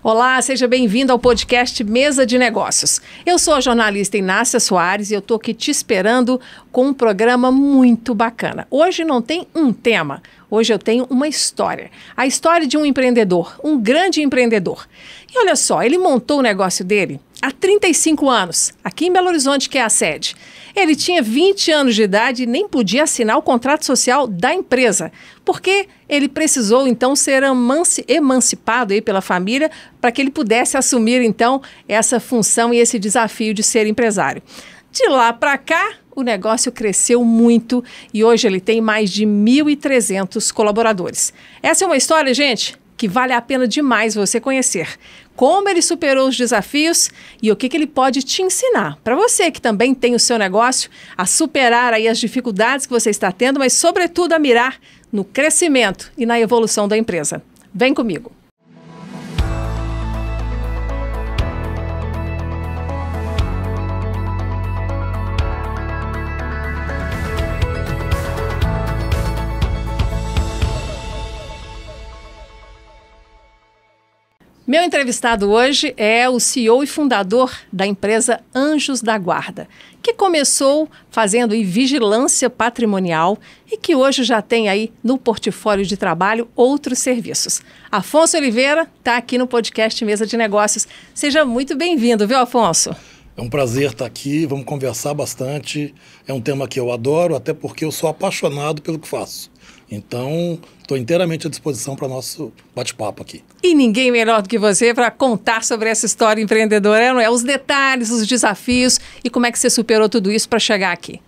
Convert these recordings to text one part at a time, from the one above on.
Olá, seja bem-vindo ao podcast Mesa de Negócios. Eu sou a jornalista Inácia Soares e eu estou aqui te esperando com um programa muito bacana. Hoje não tem um tema, hoje eu tenho uma história. A história de um empreendedor, um grande empreendedor. E olha só, ele montou o negócio dele há 35 anos, aqui em Belo Horizonte, que é a sede. Ele tinha 20 anos de idade e nem podia assinar o contrato social da empresa, porque ele precisou, então, ser emancipado aí pela família para que ele pudesse assumir, então, essa função e esse desafio de ser empresário. De lá para cá, o negócio cresceu muito e hoje ele tem mais de 1.300 colaboradores. Essa é uma história, gente, que vale a pena demais você conhecer. Como ele superou os desafios e o que ele pode te ensinar. Para você que também tem o seu negócio, a superar aí as dificuldades que você está tendo, mas sobretudo a mirar no crescimento e na evolução da empresa. Vem comigo. Meu entrevistado hoje é o CEO e fundador da empresa Anjos da Guarda, que começou fazendo vigilância patrimonial e que hoje já tem aí no portfólio de trabalho outros serviços. Afonso Oliveira está aqui no podcast Mesa de Negócios. Seja muito bem-vindo, viu, Afonso? É um prazer estar aqui, vamos conversar bastante. É um tema que eu adoro, até porque eu sou apaixonado pelo que faço. Então, estou inteiramente à disposição para o nosso bate-papo aqui. E ninguém melhor do que você para contar sobre essa história empreendedora, não é? Os detalhes, os desafios e como é que você superou tudo isso para chegar aqui.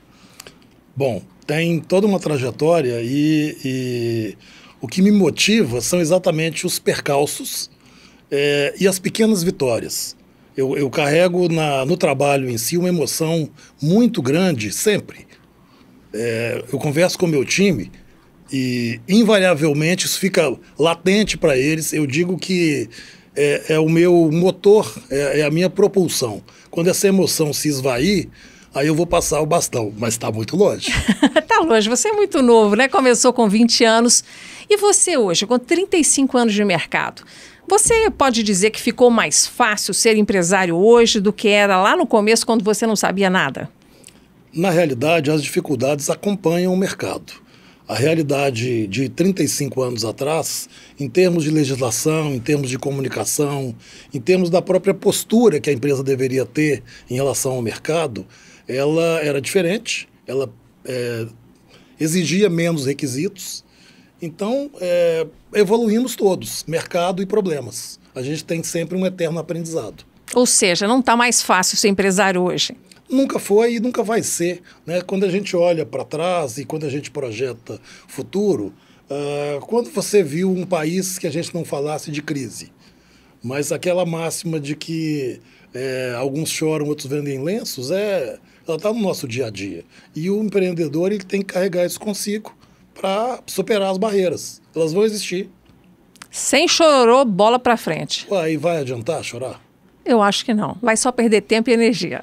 Bom, tem toda uma trajetória e o que me motiva são exatamente os percalços e as pequenas vitórias. Eu carrego no trabalho em si uma emoção muito grande sempre. Eu converso com o meu time e, invariavelmente, isso fica latente para eles. Eu digo que é o meu motor, é a minha propulsão. Quando essa emoção se esvair, aí eu vou passar o bastão, mas está muito longe. Está longe, você é muito novo, né? Começou com 20 anos. E você hoje, com 35 anos de mercado, você pode dizer que ficou mais fácil ser empresário hoje do que era lá no começo, quando você não sabia nada? Na realidade, as dificuldades acompanham o mercado. A realidade de 35 anos atrás, em termos de legislação, em termos de comunicação, em termos da própria postura que a empresa deveria ter em relação ao mercado, ela era diferente, ela exigia menos requisitos. Então, evoluímos todos, mercado e problemas. A gente tem sempre um eterno aprendizado. Ou seja, não está mais fácil ser empresário hoje? Nunca foi e nunca vai ser, né? Quando a gente olha para trás e quando a gente projeta futuro, quando você viu um país que a gente não falasse de crise, mas aquela máxima de que alguns choram, outros vendem lenços, ela está no nosso dia a dia. E o empreendedor ele tem que carregar isso consigo para superar as barreiras. Elas vão existir. Sem chorou, bola para frente. Aí vai adiantar chorar? Eu acho que não. Vai só perder tempo e energia.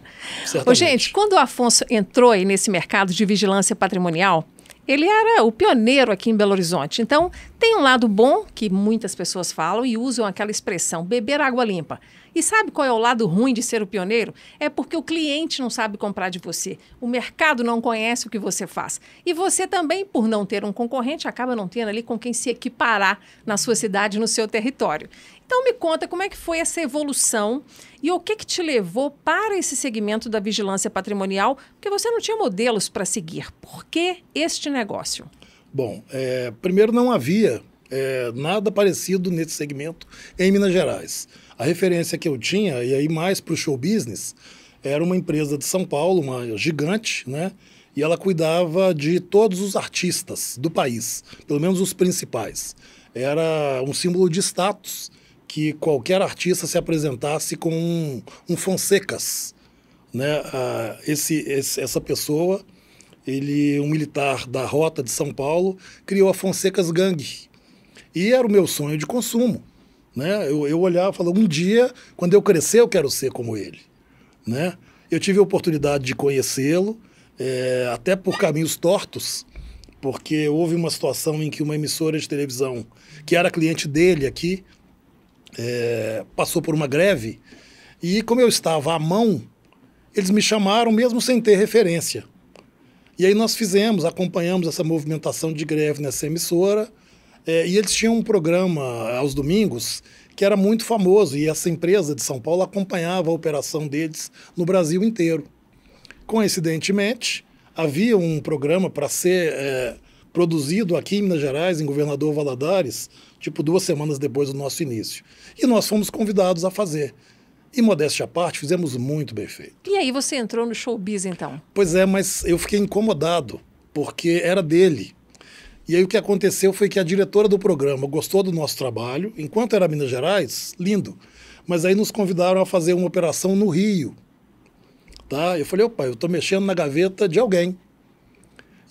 Ô, gente, quando o Afonso entrou aí nesse mercado de vigilância patrimonial, ele era o pioneiro aqui em Belo Horizonte. Então, tem um lado bom, que muitas pessoas falam e usam aquela expressão, beber água limpa. E sabe qual é o lado ruim de ser o pioneiro? É porque o cliente não sabe comprar de você. O mercado não conhece o que você faz. E você também, por não ter um concorrente, acaba não tendo ali com quem se equiparar na sua cidade, no seu território. Então, me conta como é que foi essa evolução e o que te levou para esse segmento da vigilância patrimonial, porque você não tinha modelos para seguir. Por que este negócio? Bom, primeiro não havia nada parecido nesse segmento em Minas Gerais. A referência que eu tinha, e aí mais para o show business, era uma empresa de São Paulo, uma gigante, né? E ela cuidava de todos os artistas do país, pelo menos os principais. Era um símbolo de status que qualquer artista se apresentasse com um Fonsecas, né? Essa pessoa, um militar da Rota de São Paulo, criou a Fonsecas Gang. E era o meu sonho de consumo. Né? Eu olhava e falava, um dia, quando eu crescer, eu quero ser como ele. Né? Eu tive a oportunidade de conhecê-lo, até por caminhos tortos, porque houve uma situação em que uma emissora de televisão, que era cliente dele aqui, passou por uma greve e, como eu estava à mão, eles me chamaram mesmo sem ter referência. E aí nós acompanhamos essa movimentação de greve nessa emissora, e eles tinham um programa aos domingos que era muito famoso, e essa empresa de São Paulo acompanhava a operação deles no Brasil inteiro. Coincidentemente, havia um programa para ser produzido aqui em Minas Gerais, em Governador Valadares, tipo 2 semanas depois do nosso início. E nós fomos convidados a fazer. E, modéstia à parte, fizemos muito bem feito. E aí você entrou no showbiz, então? Pois é, mas eu fiquei incomodado, porque era dele. E aí o que aconteceu foi que a diretora do programa gostou do nosso trabalho, enquanto era Minas Gerais, lindo. Mas aí nos convidaram a fazer uma operação no Rio. Tá? Eu falei, opa, eu estou mexendo na gaveta de alguém.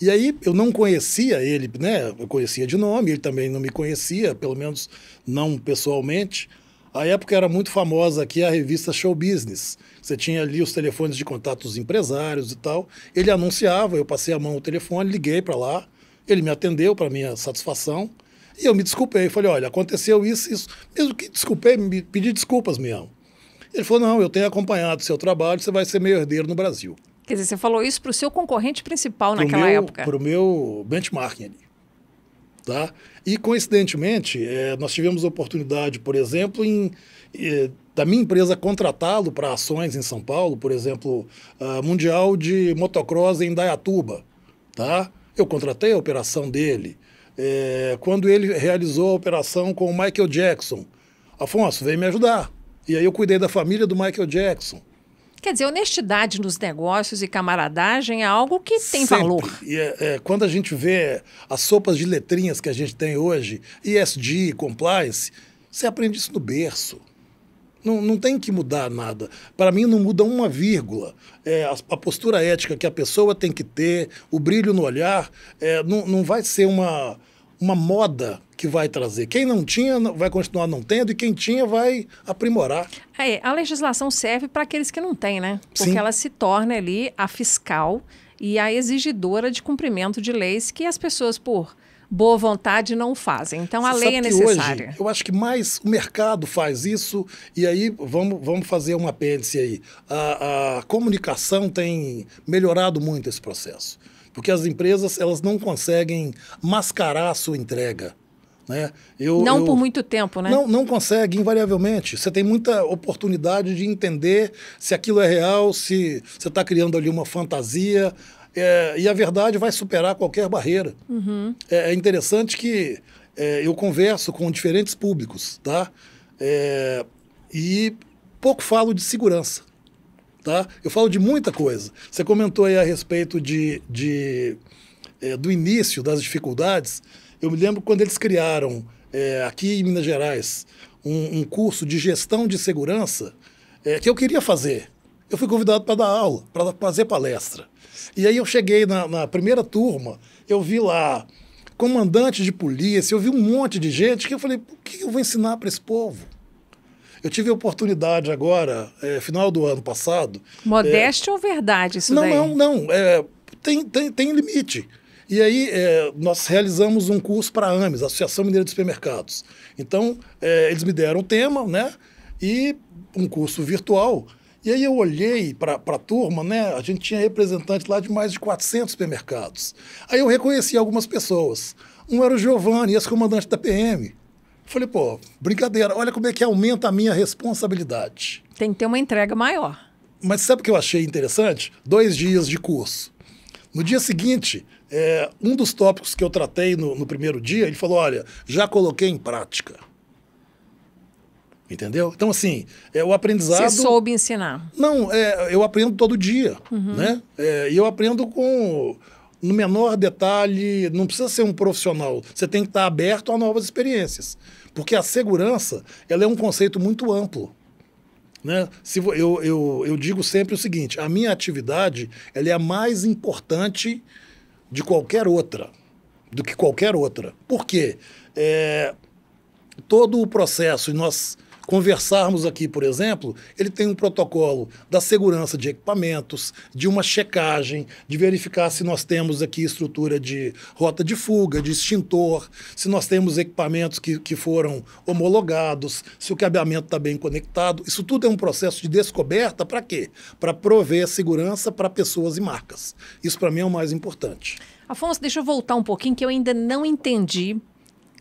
E aí eu não conhecia ele, né? Eu conhecia de nome, ele também não me conhecia, pelo menos não pessoalmente. A época era muito famosa aqui a revista Show Business. Você tinha ali os telefones de contato dos empresários e tal. Ele anunciava, eu passei a mão no telefone, liguei para lá, ele me atendeu para minha satisfação e eu me desculpei. Falei, olha, aconteceu isso, isso. Mesmo que desculpei, me pedi desculpas mesmo. Ele falou, não, eu tenho acompanhado o seu trabalho, você vai ser meu herdeiro no Brasil. Quer dizer, você falou isso para o seu concorrente principal naquela época? Para o meu benchmarking ali. Tá? E, coincidentemente, nós tivemos a oportunidade, por exemplo, da minha empresa contratá-lo para ações em São Paulo, por exemplo, Mundial de Motocross em Indaiatuba. Tá? Eu contratei a operação dele. Quando ele realizou a operação com o Michael Jackson, Afonso, veio me ajudar. E aí eu cuidei da família do Michael Jackson. Quer dizer, honestidade nos negócios e camaradagem é algo que tem Sempre. valor. E quando a gente vê as sopas de letrinhas que a gente tem hoje, ESG, compliance, você aprende isso no berço. Não tem que mudar nada. Para mim, não muda uma vírgula. A postura ética que a pessoa tem que ter, o brilho no olhar, não vai ser uma moda que vai trazer. Quem não tinha vai continuar não tendo e quem tinha vai aprimorar. A legislação serve para aqueles que não têm, né? Porque Sim. ela se torna ali a fiscal e a exigidora de cumprimento de leis que as pessoas, por boa vontade, não fazem. Então, a lei é necessária. Hoje, eu acho que mais o mercado faz isso, e aí vamos fazer um apêndice aí. A comunicação tem melhorado muito esse processo, porque as empresas elas não conseguem mascarar a sua entrega. Né? Por muito tempo, né? Não consegue, invariavelmente. Você tem muita oportunidade de entender se aquilo é real, se você está criando ali uma fantasia, e a verdade vai superar qualquer barreira. Uhum. É interessante que eu converso com diferentes públicos, tá? E pouco falo de segurança. Tá? Eu falo de muita coisa. Você comentou aí a respeito do início das dificuldades. Eu me lembro quando eles criaram, aqui em Minas Gerais, um curso de gestão de segurança que eu queria fazer. Eu fui convidado para dar aula, para fazer palestra. E aí eu cheguei na primeira turma, eu vi lá comandante de polícia, eu vi um monte de gente que eu falei, o que eu vou ensinar para esse povo? Eu tive a oportunidade agora, final do ano passado... Modéstia ou verdade isso daí? Não. Tem limite. E aí nós realizamos um curso para a AMES, Associação Mineira de Supermercados. Então, eles me deram o tema, né? E um curso virtual. E aí eu olhei para a turma, né? A gente tinha representantes lá de mais de 400 supermercados. Aí eu reconheci algumas pessoas. Um era o Giovanni, ex-comandante da PM. Falei, pô, brincadeira, olha como é que aumenta a minha responsabilidade. Tem que ter uma entrega maior. Mas sabe o que eu achei interessante? 2 dias de curso. No dia seguinte, um dos tópicos que eu tratei no primeiro dia, ele falou, olha, já coloquei em prática. Entendeu? Então, assim, o aprendizado... Você soube ensinar. Não, eu aprendo todo dia, né? E eu aprendo no menor detalhe, não precisa ser um profissional, você tem que estar aberto a novas experiências. Porque a segurança, ela é um conceito muito amplo. Né? Eu digo sempre o seguinte, a minha atividade ela é a mais importante do que qualquer outra. Por quê? Todo o processo, e nós conversarmos aqui, por exemplo, ele tem um protocolo da segurança de equipamentos, de uma checagem, de verificar se nós temos aqui estrutura de rota de fuga, de extintor, se nós temos equipamentos que foram homologados, se o cabeamento está bem conectado. Isso tudo é um processo de descoberta para quê? Para prover segurança para pessoas e marcas. Isso para mim é o mais importante. Afonso, deixa eu voltar um pouquinho que eu ainda não entendi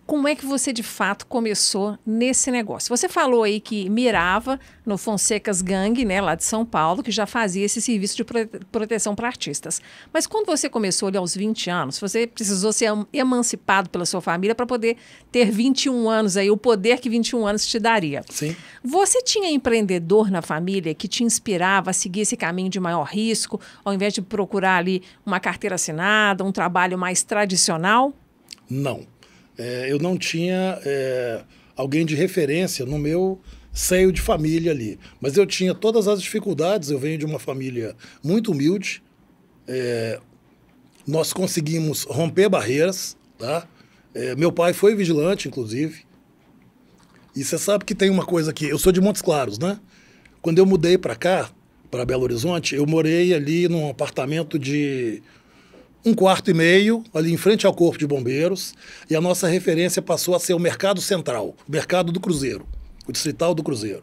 como é que você de fato começou nesse negócio. Você falou aí que mirava no Fonsecas Gang, né, lá de São Paulo, que já fazia esse serviço de proteção para artistas. Mas quando você começou ali aos 20 anos, você precisou ser emancipado pela sua família para poder ter 21 anos aí, o poder que 21 anos te daria. Sim. Você tinha empreendedor na família que te inspirava a seguir esse caminho de maior risco, ao invés de procurar ali uma carteira assinada, um trabalho mais tradicional? Não. Eu não tinha alguém de referência no meu seio de família ali. Mas eu tinha todas as dificuldades, eu venho de uma família muito humilde, nós conseguimos romper barreiras, tá? Meu pai foi vigilante, inclusive, e você sabe que tem uma coisa aqui, eu sou de Montes Claros, né? Quando eu mudei para cá, para Belo Horizonte, eu morei ali num apartamento de 1,5 quarto, ali em frente ao Corpo de Bombeiros, e a nossa referência passou a ser o Mercado Central, o Mercado do Cruzeiro, o Distrital do Cruzeiro.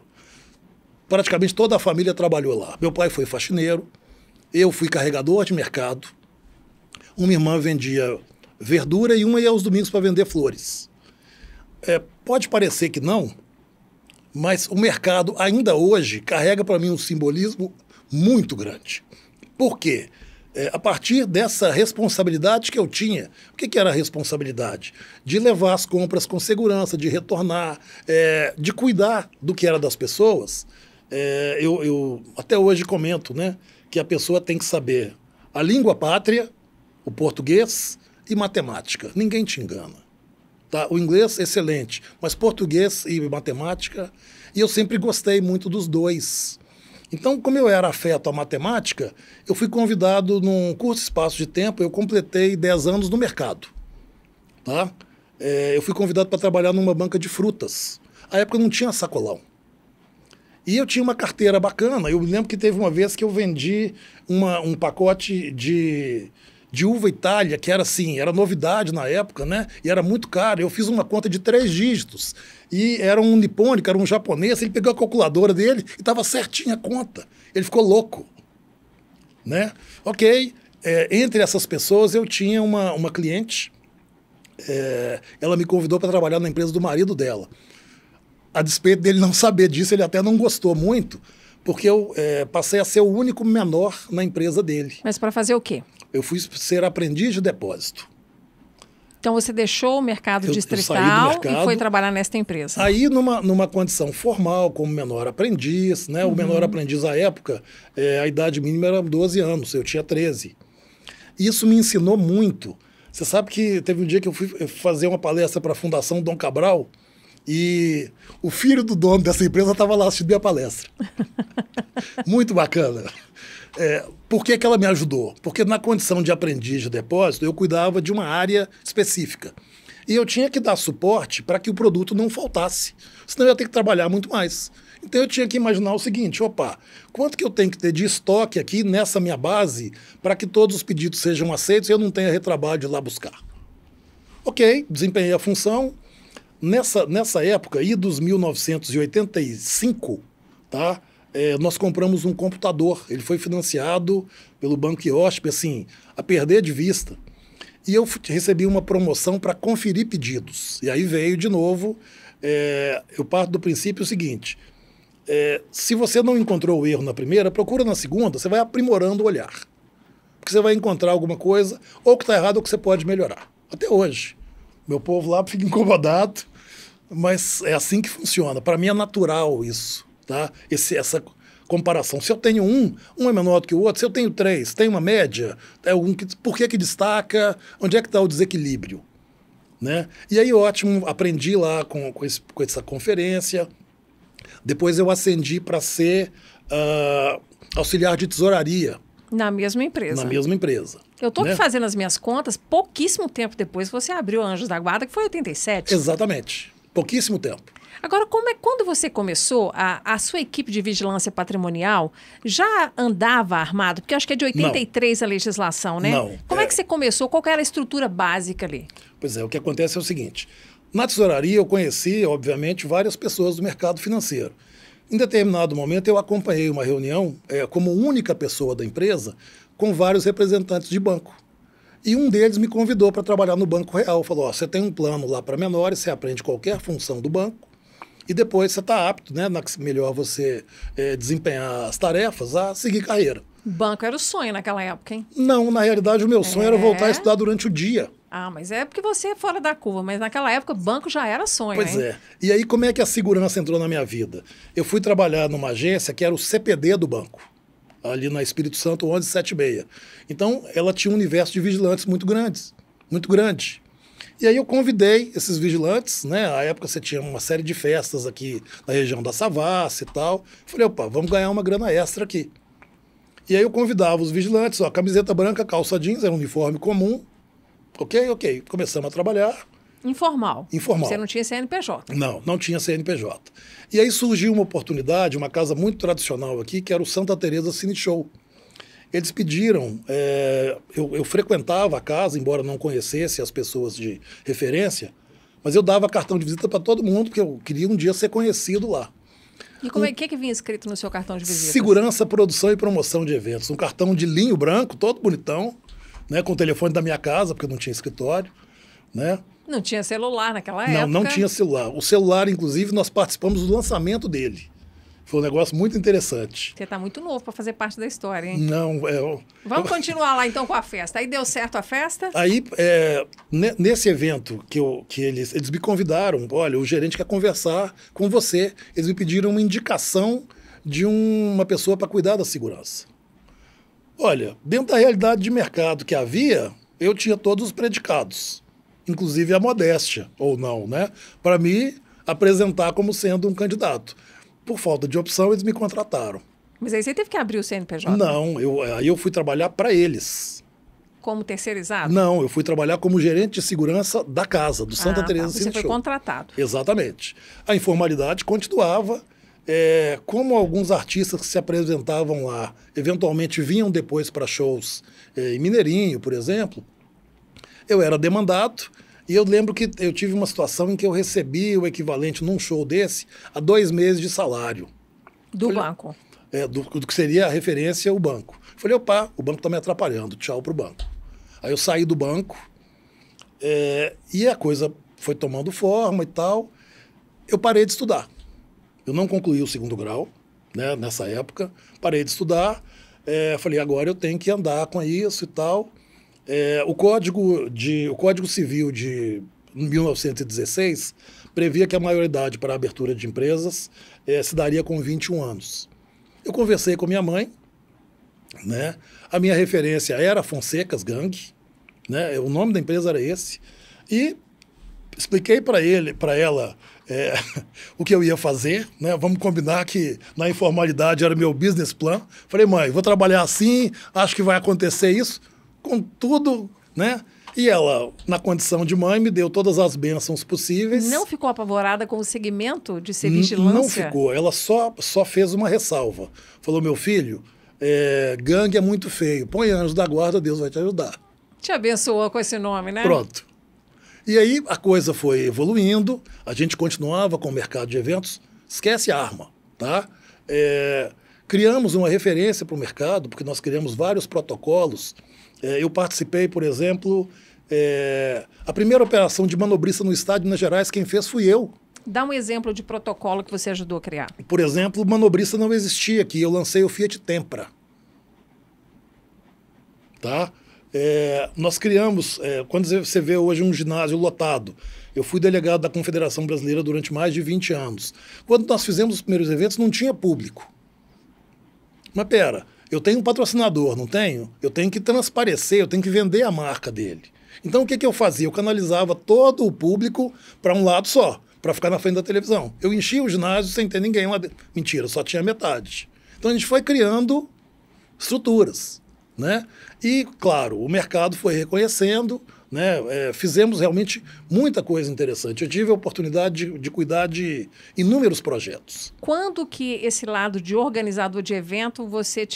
Praticamente toda a família trabalhou lá. Meu pai foi faxineiro, eu fui carregador de mercado, uma irmã vendia verdura e uma ia aos domingos para vender flores. Pode parecer que não, mas o mercado ainda hoje carrega para mim um simbolismo muito grande. Por quê? A partir dessa responsabilidade que eu tinha. O que era a responsabilidade? De levar as compras com segurança, de retornar, de cuidar do que era das pessoas. Eu até hoje comento, né, que a pessoa tem que saber a língua pátria, o português e matemática. Ninguém te engana. Tá? O inglês, excelente, mas português e matemática, e eu sempre gostei muito dos dois. Então, como eu era afeto à matemática, eu fui convidado num curto espaço de tempo, eu completei 10 anos no mercado. Tá? Eu fui convidado para trabalhar numa banca de frutas. À época não tinha sacolão. E eu tinha uma carteira bacana. Eu me lembro que teve uma vez que eu vendi um pacote de uva Itália, que era assim, era novidade na época, né? E era muito caro. Eu fiz uma conta de 3 dígitos. E era um nipônico, era um japonês, ele pegou a calculadora dele e estava certinha a conta. Ele ficou louco. Né? Ok, entre essas pessoas eu tinha uma cliente, ela me convidou para trabalhar na empresa do marido dela. A despeito dele não saber disso, ele até não gostou muito, porque eu passei a ser o único menor na empresa dele. Mas para fazer o quê? Eu fui ser aprendiz de depósito. Então você deixou o mercado distrital e foi trabalhar nesta empresa? Aí numa condição formal, como menor aprendiz, né? O menor aprendiz à época, a idade mínima era 12 anos, eu tinha 13. Isso me ensinou muito. Você sabe que teve um dia que eu fui fazer uma palestra para a Fundação Dom Cabral e o filho do dono dessa empresa estava lá assistindo a palestra. Muito bacana. Por que ela me ajudou? Porque na condição de aprendiz de depósito, eu cuidava de uma área específica. E eu tinha que dar suporte para que o produto não faltasse. Senão eu ia ter que trabalhar muito mais. Então eu tinha que imaginar o seguinte, quanto que eu tenho que ter de estoque aqui nessa minha base para que todos os pedidos sejam aceitos e eu não tenha retrabalho de ir lá buscar. Ok, desempenhei a função. Nessa época, aí dos 1985, tá? Nós compramos um computador, ele foi financiado pelo Banco IOSP, assim, a perder de vista. E eu recebi uma promoção para conferir pedidos. E aí veio de novo, eu parto do princípio seguinte, se você não encontrou o erro na primeira, procura na segunda, você vai aprimorando o olhar. Porque você vai encontrar alguma coisa, ou que está errado, ou que você pode melhorar. Até hoje. Meu povo lá fica incomodado, mas é assim que funciona. Para mim é natural isso. Tá? Essa comparação. Se eu tenho um é menor do que o outro. Se eu tenho 3, tem uma média, por que destaca? Onde é que está o desequilíbrio? Né? E aí, ótimo, aprendi lá com essa conferência. Depois eu ascendi para ser auxiliar de tesouraria. Na mesma empresa. Na mesma empresa. Eu estou aqui fazendo as minhas contas, pouquíssimo tempo depois você abriu Anjos da Guarda, que foi em 87. Exatamente. Pouquíssimo tempo. Agora, quando você começou, a sua equipe de vigilância patrimonial já andava armado? Porque eu acho que é de 83 a legislação, né? Não. Como é que você começou? Qual que era a estrutura básica ali? Pois é, o que acontece é o seguinte. Na tesouraria eu conheci, obviamente, várias pessoas do mercado financeiro. Em determinado momento eu acompanhei uma reunião como única pessoa da empresa com vários representantes de banco. E um deles me convidou para trabalhar no Banco Real. Falou, você tem um plano lá para menores, você aprende qualquer função do banco e depois você está apto, né, melhor você desempenhar as tarefas, a seguir carreira. Banco era o sonho naquela época, hein? Não, na realidade o meu sonho era voltar a estudar durante o dia. Ah, mas é porque você é fora da curva, mas naquela época banco já era sonho, Pois hein? é. E aí como é que a segurança entrou na minha vida? Eu fui trabalhar numa agência que era o CPD do banco, ali na Espírito Santo 1176. Então ela tinha um universo de vigilantes muito grande. E aí eu convidei esses vigilantes, né? À época você tinha uma série de festas aqui na região da Savassi e tal. Falei, opa, vamos ganhar uma grana extra aqui. E aí eu convidava os vigilantes, ó, camiseta branca, calça jeans, era um uniforme comum. Ok. Começamos a trabalhar. Informal. Você não tinha CNPJ. Não tinha CNPJ. E aí surgiu uma oportunidade, uma casa muito tradicional aqui, que era o Santa Teresa Cine Show. Eles pediram, eu frequentava a casa, embora não conhecesse as pessoas de referência, mas eu dava cartão de visita para todo mundo, porque eu queria um dia ser conhecido lá. E o que vinha escrito no seu cartão de visita? Segurança, produção e promoção de eventos. Um cartão de linho branco, todo bonitão, né, com o telefone da minha casa, porque eu não tinha escritório, né? Não tinha celular naquela época? Não tinha celular. O celular, inclusive, nós participamos do lançamento dele. Foi um negócio muito interessante. Você está muito novo para fazer parte da história, hein? Não, Vamos continuar lá então com a festa. Aí deu certo a festa? Aí, nesse evento que eles me convidaram, olha, o gerente quer conversar com você. Eles me pediram uma indicação de uma pessoa para cuidar da segurança. Olha, dentro da realidade de mercado que havia, eu tinha todos os predicados, inclusive a modéstia, ou não, né? Para me apresentar como sendo um candidato. Por falta de opção, eles me contrataram. Mas aí você teve que abrir o CNPJ? Não, aí eu fui trabalhar para eles. Como terceirizado? Não, eu fui trabalhar como gerente de segurança da casa, do Santa Teresa Cine Show. Você foi contratado. Exatamente. A informalidade continuava. Como alguns artistas que se apresentavam lá, eventualmente vinham depois para shows em Mineirinho, por exemplo, eu era demandado. E eu lembro que eu tive uma situação em que eu recebi o equivalente num show desse a 2 meses de salário. Do banco? Do que seria a referência ao banco. Falei, opa, o banco está me atrapalhando, tchau pro banco. Aí eu saí do banco e a coisa foi tomando forma e tal. Eu parei de estudar. Eu não concluí o 2º grau, né, nessa época. Parei de estudar. Falei, agora eu tenho que andar com isso e tal. O Código Civil de 1916 previa que a maioridade para a abertura de empresas se daria com 21 anos. Eu conversei com minha mãe, né? A minha referência era Fonsecas Gang, né? O nome da empresa era esse, e expliquei para ela o que eu ia fazer, né? Vamos combinar que na informalidade era meu business plan. Falei, mãe, vou trabalhar assim, acho que vai acontecer isso. Com tudo, né? E ela, na condição de mãe, me deu todas as bênçãos possíveis. Não ficou apavorada com o segmento de ser vigilância? Não ficou. Ela só fez uma ressalva. Falou, meu filho, gangue é muito feio. Põe anjo da guarda, Deus vai te ajudar. Te abençoou com esse nome, né? Pronto. E aí a coisa foi evoluindo. A gente continuava com o mercado de eventos. Esquece a arma, tá? Criamos uma referência para o mercado, porque nós criamos vários protocolos. Eu participei, por exemplo, a primeira operação de manobrista no estado de Minas Gerais, quem fez fui eu. Dá um exemplo de protocolo que você ajudou a criar. Por exemplo, manobrista não existia aqui, eu lancei o Fiat Tempra. Tá? Nós criamos, quando você vê hoje um ginásio lotado, eu fui delegado da Confederação Brasileira durante mais de 20 anos. Quando nós fizemos os primeiros eventos, não tinha público. Mas pera, eu tenho um patrocinador, não tenho? Eu tenho que transparecer, eu tenho que vender a marca dele. Então o que eu fazia? Eu canalizava todo o público para um lado só, para ficar na frente da televisão. Eu enchia o ginásio sem ter ninguém lá dentro. Mentira, só tinha metade. Então a gente foi criando estruturas, né? E, claro, o mercado foi reconhecendo, né? Fizemos realmente muita coisa interessante. Eu tive a oportunidade de cuidar de inúmeros projetos. Quando que esse lado de organizador de evento você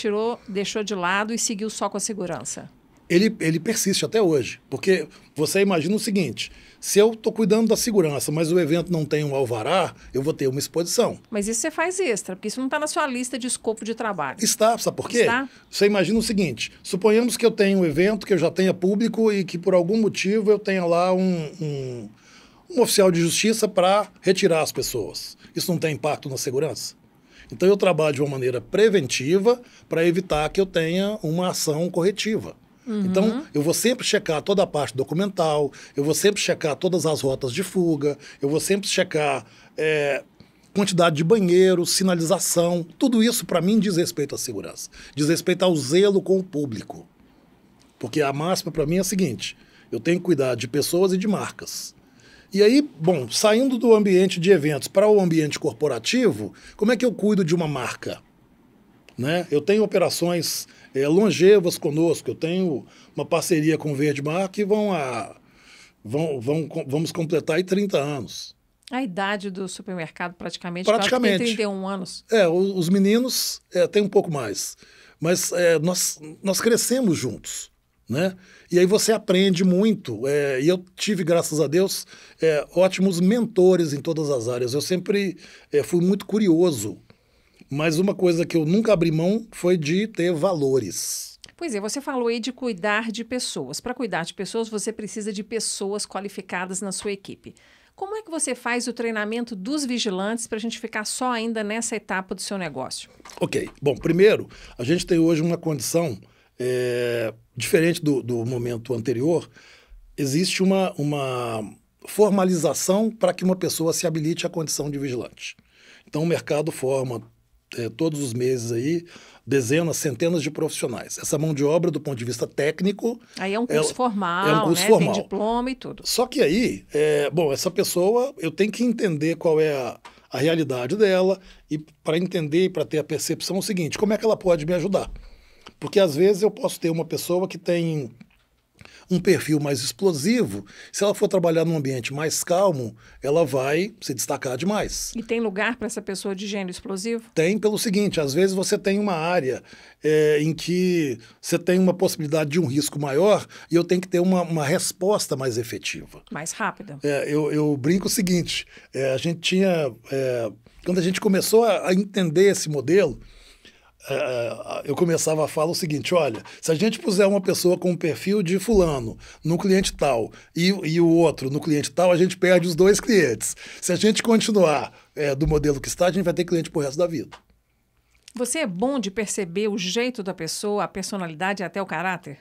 deixou de lado e seguiu só com a segurança? Ele persiste até hoje, porque você imagina o seguinte, se eu estou cuidando da segurança, mas o evento não tem um alvará, eu vou ter uma exposição. Mas isso você faz extra, porque isso não está na sua lista de escopo de trabalho. Está, sabe por quê? Está? Você imagina o seguinte, suponhamos que eu tenho um evento que eu já tenha público e que por algum motivo eu tenha lá um oficial de justiça para retirar as pessoas. Isso não tem impacto na segurança? Então eu trabalho de uma maneira preventiva para evitar que eu tenha uma ação corretiva. Então, eu vou sempre checar toda a parte documental, eu vou sempre checar todas as rotas de fuga, eu vou sempre checar quantidade de banheiros, sinalização. Tudo isso, para mim, diz respeito à segurança. Diz respeito ao zelo com o público. Porque a máxima, para mim, é a seguinte, eu tenho que cuidar de pessoas e de marcas. E aí, bom, saindo do ambiente de eventos para o ambiente corporativo, como é que eu cuido de uma marca? Né? Eu tenho operações longevas conosco, eu tenho uma parceria com o Verde Mar que vamos completar aí 30 anos. A idade do supermercado praticamente Praticamente. Tem 31 anos. Os meninos têm um pouco mais, mas nós crescemos juntos. Né? E aí você aprende muito, e eu tive, graças a Deus, ótimos mentores em todas as áreas. Eu sempre fui muito curioso. Mas uma coisa que eu nunca abri mão foi de ter valores. Pois é, você falou aí de cuidar de pessoas. Para cuidar de pessoas, você precisa de pessoas qualificadas na sua equipe. Como é que você faz o treinamento dos vigilantes para a gente ficar só ainda nessa etapa do seu negócio? Ok. Bom, primeiro, a gente tem hoje uma condição diferente do momento anterior. Existe uma formalização para que uma pessoa se habilite à condição de vigilante. Então, o mercado forma todos os meses aí, dezenas, centenas de profissionais. Essa mão de obra, do ponto de vista técnico... Aí é um curso formal, é um curso né? formal. Tem diploma e tudo. Só que aí, essa pessoa, eu tenho que entender qual é a realidade dela e para entender e para ter a percepção é o seguinte, como é que ela pode me ajudar? Porque às vezes eu posso ter uma pessoa que tem um perfil mais explosivo, se ela for trabalhar num ambiente mais calmo, ela vai se destacar demais. E tem lugar para essa pessoa de gênero explosivo? Tem pelo seguinte, às vezes você tem uma área em que você tem uma possibilidade de um risco maior e eu tenho que ter uma resposta mais efetiva. Mais rápida. Eu brinco o seguinte, a gente tinha... quando a gente começou a entender esse modelo, eu começava a falar o seguinte, olha, se a gente puser uma pessoa com um perfil de fulano no cliente tal e o outro no cliente tal, a gente perde os dois clientes. Se a gente continuar do modelo que está, a gente vai ter cliente pro resto da vida. Você é bom de perceber o jeito da pessoa, a personalidade e até o caráter?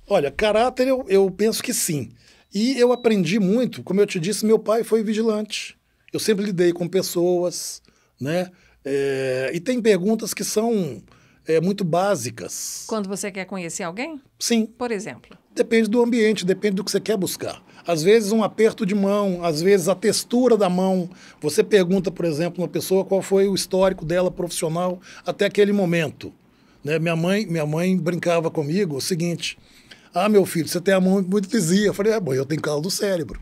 Olha, caráter eu penso que sim. E eu aprendi muito, como eu te disse, meu pai foi vigilante. Eu sempre lidei com pessoas, né? E tem perguntas que são muito básicas. Quando você quer conhecer alguém? Sim. Por exemplo? Depende do ambiente, depende do que você quer buscar. Às vezes um aperto de mão, às vezes a textura da mão. Você pergunta, por exemplo, uma pessoa qual foi o histórico dela profissional até aquele momento. Né? Minha mãe brincava comigo o seguinte, meu filho, você tem a mão muito lisinha. Eu falei, bom, eu tenho calo do cérebro.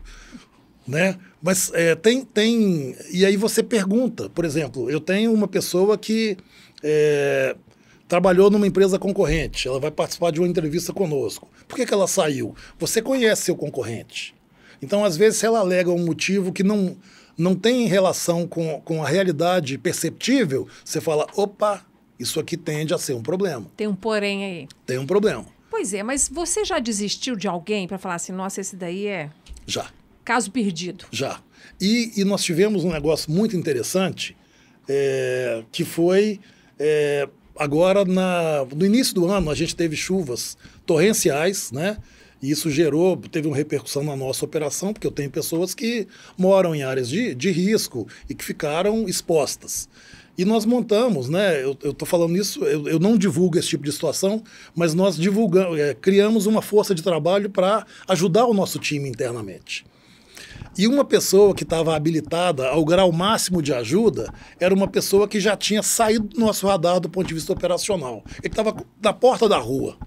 Né? Mas tem... E aí você pergunta, por exemplo, eu tenho uma pessoa que trabalhou numa empresa concorrente, ela vai participar de uma entrevista conosco. Por que ela saiu? Você conhece seu concorrente. Então, às vezes, se ela alega um motivo que não tem relação com a realidade perceptível, você fala, opa, isso aqui tende a ser um problema. Tem um porém aí. Tem um problema. Pois é, mas você já desistiu de alguém para falar assim, nossa, esse daí é... Já. Caso perdido. Já. E nós tivemos um negócio muito interessante, que foi, agora, no início do ano, a gente teve chuvas torrenciais, né? E isso teve uma repercussão na nossa operação, porque eu tenho pessoas que moram em áreas de risco e que ficaram expostas. E nós montamos, né? Eu estou falando isso, eu não divulgo esse tipo de situação, mas nós criamos uma força de trabalho para ajudar o nosso time internamente. E uma pessoa que estava habilitada ao grau máximo de ajuda era uma pessoa que já tinha saído do nosso radar do ponto de vista operacional. Ele estava na porta da rua,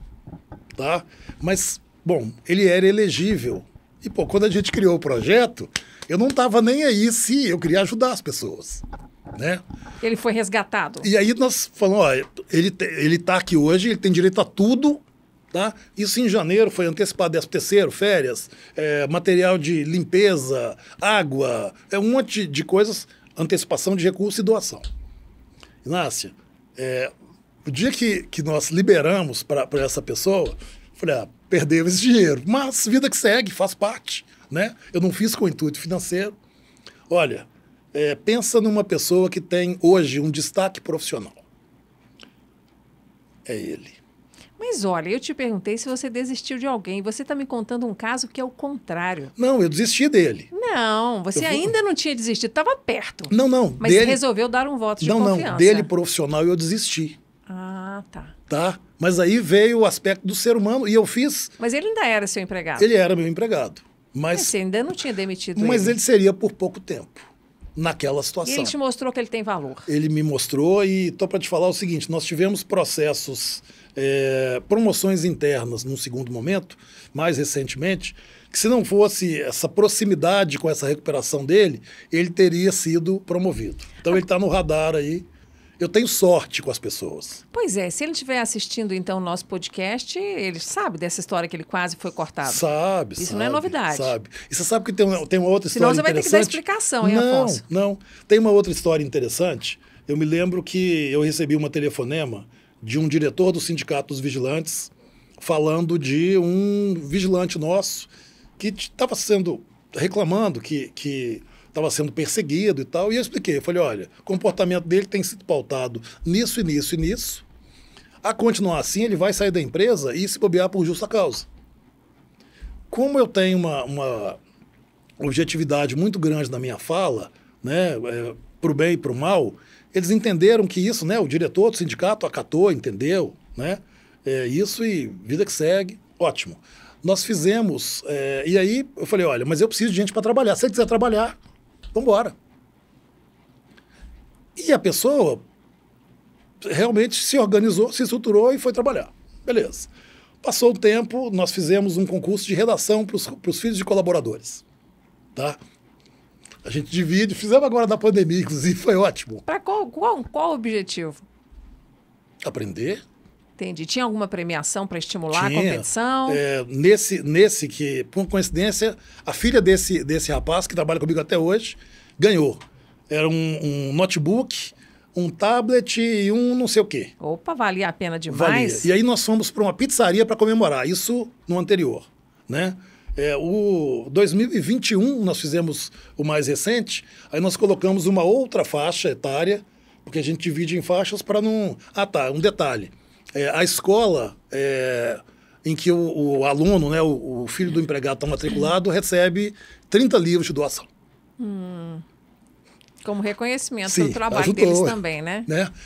tá? Mas Bom, ele era elegível. E, pô, quando a gente criou o projeto, eu não estava nem aí se eu queria ajudar as pessoas, né? Ele foi resgatado. E aí nós falamos, ó, ele tá aqui hoje, ele tem direito a tudo, tá? Isso em janeiro foi antecipado 13º, férias, material de limpeza, água, um monte de coisas, antecipação de recurso e doação. Inácia, o dia que nós liberamos para essa pessoa, falei, perdeu esse dinheiro, mas vida que segue, faz parte, né? Eu não fiz com intuito financeiro. Olha, pensa numa pessoa que tem hoje um destaque profissional. É ele. Mas olha, eu te perguntei se você desistiu de alguém. Você está me contando um caso que é o contrário. Não, eu desisti dele. Não, você ainda não tinha desistido, estava perto. Não. Mas dele... resolveu dar um voto de confiança. Não, dele profissional eu desisti. Ah, tá. Tá? Mas aí veio o aspecto do ser humano e eu fiz... Mas ele ainda era seu empregado? Ele era meu empregado. Mas você ainda não tinha demitido ele. Mas ele seria por pouco tempo, naquela situação. E ele te mostrou que ele tem valor? Ele me mostrou e estou para te falar o seguinte, nós tivemos processos, promoções internas num segundo momento, mais recentemente, que se não fosse essa proximidade com essa recuperação dele, ele teria sido promovido. Então ele está no radar aí. Eu tenho sorte com as pessoas. Pois é, se ele estiver assistindo, então, o nosso podcast, ele sabe dessa história que ele quase foi cortado. Sabe, Isso não é novidade. Sabe. E você sabe que tem uma outra história interessante? Senão você vai ter que dar explicação, hein, Afonso? Não. Tem uma outra história interessante. Eu me lembro que eu recebi uma telefonema de um diretor do Sindicato dos Vigilantes falando de um vigilante nosso que estava reclamando que estava sendo perseguido e tal, e eu expliquei, eu falei, olha, o comportamento dele tem sido pautado nisso e nisso e nisso, a continuar assim ele vai sair da empresa e se bobear por justa causa. Como eu tenho uma objetividade muito grande na minha fala, né, pro bem e pro mal, eles entenderam que isso, né, o diretor do sindicato acatou, entendeu, né, isso e vida que segue, ótimo. Nós fizemos, e aí eu falei, olha, mas eu preciso de gente para trabalhar, se ele quiser trabalhar, vamos embora. E a pessoa realmente se organizou, se estruturou e foi trabalhar. Beleza. Passou o tempo, nós fizemos um concurso de redação para os filhos de colaboradores. Tá? A gente divide, fizemos agora na pandemia, inclusive, foi ótimo. Para qual o objetivo? Aprender. Entendi. Tinha alguma premiação para estimular a competição? Nesse que, por coincidência, a filha desse rapaz, que trabalha comigo até hoje, ganhou. Era um notebook, um tablet e um não sei o quê. Opa, valia a pena demais. Valia. E aí nós fomos para uma pizzaria para comemorar, isso no anterior, né? O 2021 nós fizemos o mais recente, aí nós colocamos uma outra faixa etária, porque a gente divide em faixas para não... Ah, tá, um detalhe. A escola em que o aluno, né, o filho do empregado está matriculado, recebe 30 livros de doação. Como reconhecimento Sim, pelo trabalho ajudou, deles também, né?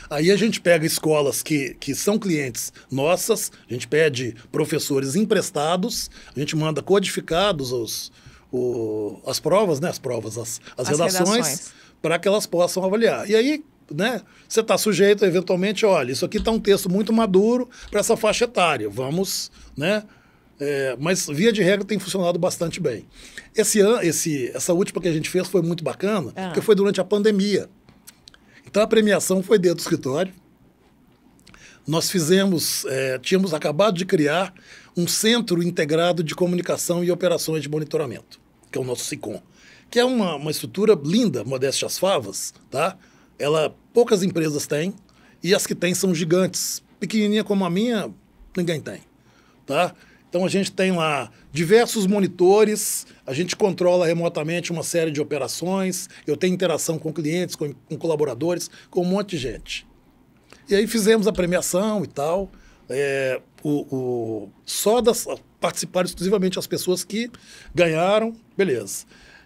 Aí a gente pega escolas que são clientes nossas, a gente pede professores emprestados, a gente manda codificados as provas, né, as redações, para que elas possam avaliar. E aí, né, você está sujeito, eventualmente, olha, isso aqui está um texto muito maduro para essa faixa etária, vamos, né? Mas, via de regra, tem funcionado bastante bem. Essa última que a gente fez foi muito bacana, porque foi durante a pandemia. Então, a premiação foi dentro do escritório. Nós tínhamos acabado de criar um Centro Integrado de Comunicação e Operações de Monitoramento, que é o nosso SICOM, que é uma estrutura linda, modéstia às favas, tá? Poucas empresas têm, e as que têm são gigantes. Pequenininha como a minha, ninguém tem, tá? Então, a gente tem lá diversos monitores, a gente controla remotamente uma série de operações, eu tenho interação com clientes, com colaboradores, com um monte de gente. E aí fizemos a premiação e tal, participaram exclusivamente as pessoas que ganharam, beleza.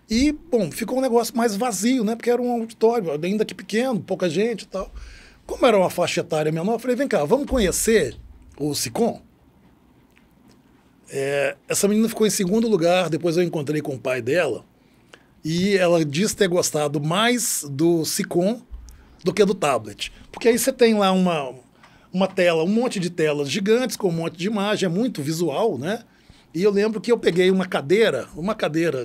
E, bom, ficou um negócio mais vazio, né? Porque era um auditório, ainda que pequeno, pouca gente e tal. Como era uma faixa etária menor, eu falei, vem cá, vamos conhecer o SICOM? Essa menina ficou em segundo lugar, depois eu encontrei com o pai dela, e ela disse ter gostado mais do SICOM do que do tablet. Porque aí você tem lá uma tela, um monte de telas gigantes com um monte de imagem, é muito visual, né? E eu lembro que eu peguei uma cadeira,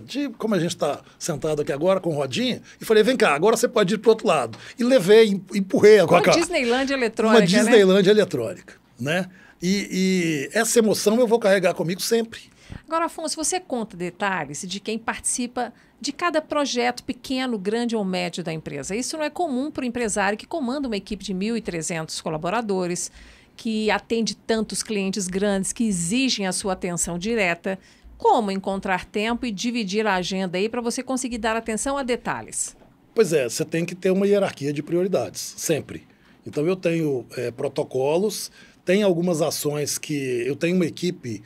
de como a gente está sentado aqui agora, com rodinha, e falei, vem cá, agora você pode ir para o outro lado. E levei, empurrei a Uma Disneylândia eletrônica, Uma Disneylândia eletrônica, né? E essa emoção eu vou carregar comigo sempre. Agora, Afonso, você conta detalhes de quem participa de cada projeto pequeno, grande ou médio da empresa. Isso não é comum para o empresário que comanda uma equipe de 1.300 colaboradores, que atende tantos clientes grandes que exigem a sua atenção direta. Como encontrar tempo e dividir a agenda aí para você conseguir dar atenção a detalhes? Pois é, você tem que ter uma hierarquia de prioridades, sempre. Então eu tenho protocolos, tem algumas ações que eu tenho uma equipe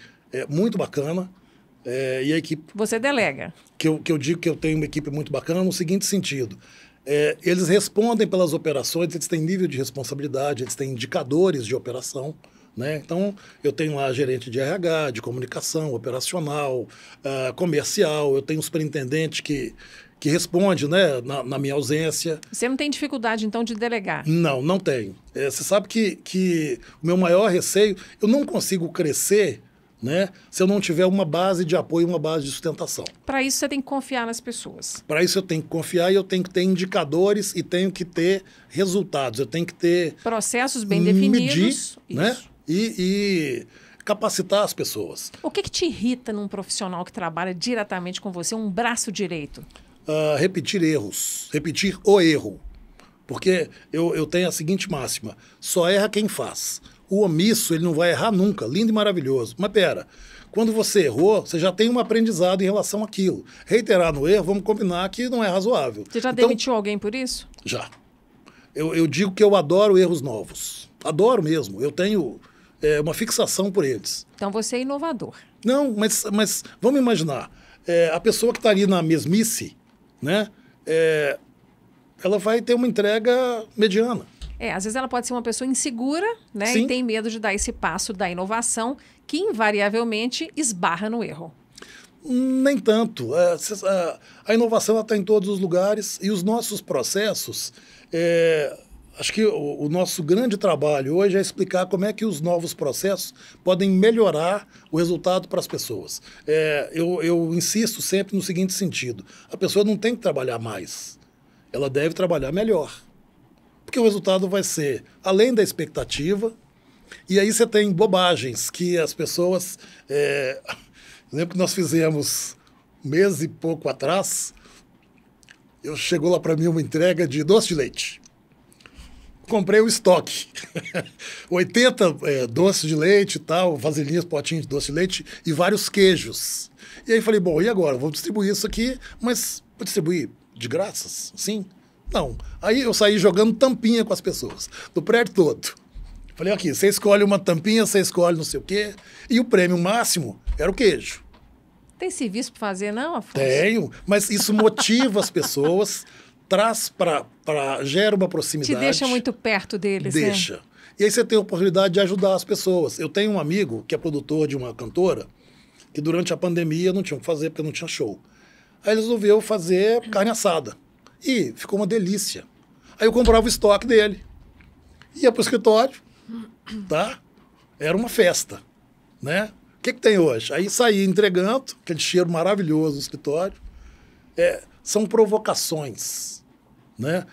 muito bacana, e a equipe... Você delega. Que eu digo que eu tenho uma equipe muito bacana no seguinte sentido. Eles respondem pelas operações, eles têm nível de responsabilidade, eles têm indicadores de operação, né? Então, eu tenho lá gerente de RH, de comunicação, operacional, comercial, eu tenho um superintendente que responde, né, na minha ausência. Você não tem dificuldade, então, de delegar? Não tenho. Você sabe que o meu maior receio, eu não consigo crescer, né, se eu não tiver uma base de apoio, uma base de sustentação. Para isso, você tem que confiar nas pessoas. Para isso, eu tenho que confiar e eu tenho que ter indicadores e tenho que ter resultados. Eu tenho que ter... processos bem definidos. Medir, né, e capacitar as pessoas. O que te irrita num profissional que trabalha diretamente com você, um braço direito? Repetir erros, repetir o erro. Porque eu tenho a seguinte máxima, só erra quem faz. O omisso, ele não vai errar nunca, lindo e maravilhoso. Mas pera, quando você errou, você já tem um aprendizado em relação àquilo. Reiterar no erro, vamos combinar que não é razoável. Você já demitiu alguém por isso? Já. Eu digo que eu adoro erros novos. Adoro mesmo. Eu tenho uma fixação por eles. Então você é inovador. Não, mas vamos imaginar. A pessoa que está ali na mesmice, né, ela vai ter uma entrega mediana. Às vezes ela pode ser uma pessoa insegura, né? Sim. E tem medo de dar esse passo da inovação, que invariavelmente esbarra no erro. Nem tanto. A inovação está em todos os lugares e os nossos processos... acho que o nosso grande trabalho hoje é explicar como é que os novos processos podem melhorar o resultado para as pessoas. Eu insisto sempre no seguinte sentido. A pessoa não tem que trabalhar mais. Ela deve trabalhar melhor. Porque o resultado vai ser além da expectativa. E aí você tem bobagens que as pessoas... lembro que nós fizemos um mês e pouco atrás, chegou lá para mim uma entrega de doce de leite. Comprei o estoque. 80 doces de leite e tal, vasilhinhas, potinhos de doce de leite e vários queijos. E aí falei, bom, e agora? Vou distribuir isso aqui, mas vou distribuir de graças? Sim? Não. Aí eu saí jogando tampinha com as pessoas, do prédio todo. Falei, aqui, você escolhe uma tampinha, você escolhe não sei o quê. E o prêmio máximo era o queijo. Tem serviço para fazer, não, Afonso? Tenho, mas isso motiva as pessoas... gera uma proximidade. Te deixa muito perto deles, Deixa. Né? E aí você tem a oportunidade de ajudar as pessoas. Eu tenho um amigo que é produtor de uma cantora, que durante a pandemia não tinha o que fazer porque não tinha show. Aí ele resolveu fazer carne assada. E ficou uma delícia. Aí eu comprava o estoque dele. Ia para o escritório, tá? Era uma festa, né? O que tem hoje? Aí saía entregando, aquele cheiro maravilhoso do escritório. São provocações, né?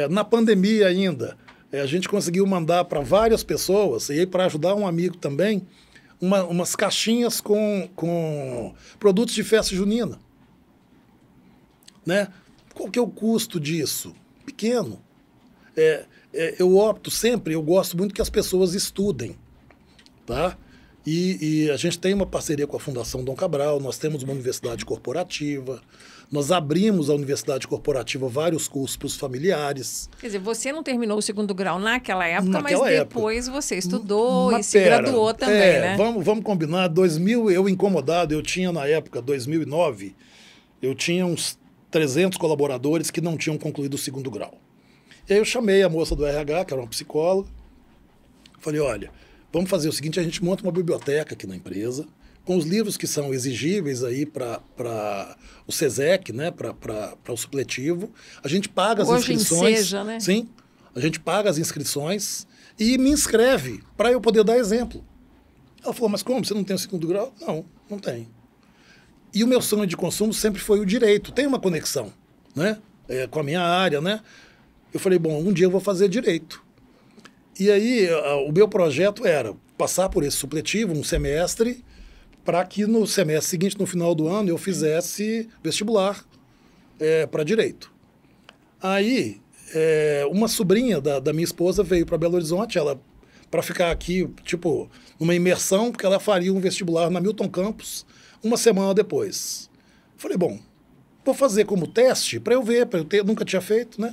Na pandemia ainda, a gente conseguiu mandar para várias pessoas, e aí para ajudar um amigo também, umas caixinhas com produtos de festa junina. Né? Qual que é o custo disso? Pequeno. Eu opto sempre, eu gosto muito que as pessoas estudem, tá? E a gente tem uma parceria com a Fundação Dom Cabral, nós temos uma universidade corporativa, nós abrimos a universidade corporativa vários cursos para os familiares. Quer dizer, você não terminou o segundo grau naquela época, mas depois você estudou Mas se graduou também, né? Vamos combinar, eu incomodado, eu tinha na época, 2009, eu tinha uns 300 colaboradores que não tinham concluído o segundo grau. E aí eu chamei a moça do RH, que era uma psicóloga, falei, olha, vamos fazer o seguinte, a gente monta uma biblioteca aqui na empresa, com os livros que são exigíveis aí para o SESEC, né, para o supletivo. A gente paga as inscrições. Enseja, né? Sim, a gente paga as inscrições e me inscreve para eu poder dar exemplo. Ela falou, mas como? Você não tem o segundo grau? Não Não tem. E o meu sonho de consumo sempre foi o direito. Tem uma conexão, né? Com a minha área, né? Eu falei, bom, um dia eu vou fazer direito. E aí, o meu projeto era passar por esse supletivo, um semestre, para que no semestre seguinte, no final do ano, eu fizesse vestibular para direito. Aí, uma sobrinha da minha esposa veio para Belo Horizonte, ela para ficar aqui, tipo, numa imersão, porque ela faria um vestibular na Milton Campos uma semana depois. Falei, bom, vou fazer como teste para eu ver, nunca tinha feito, né?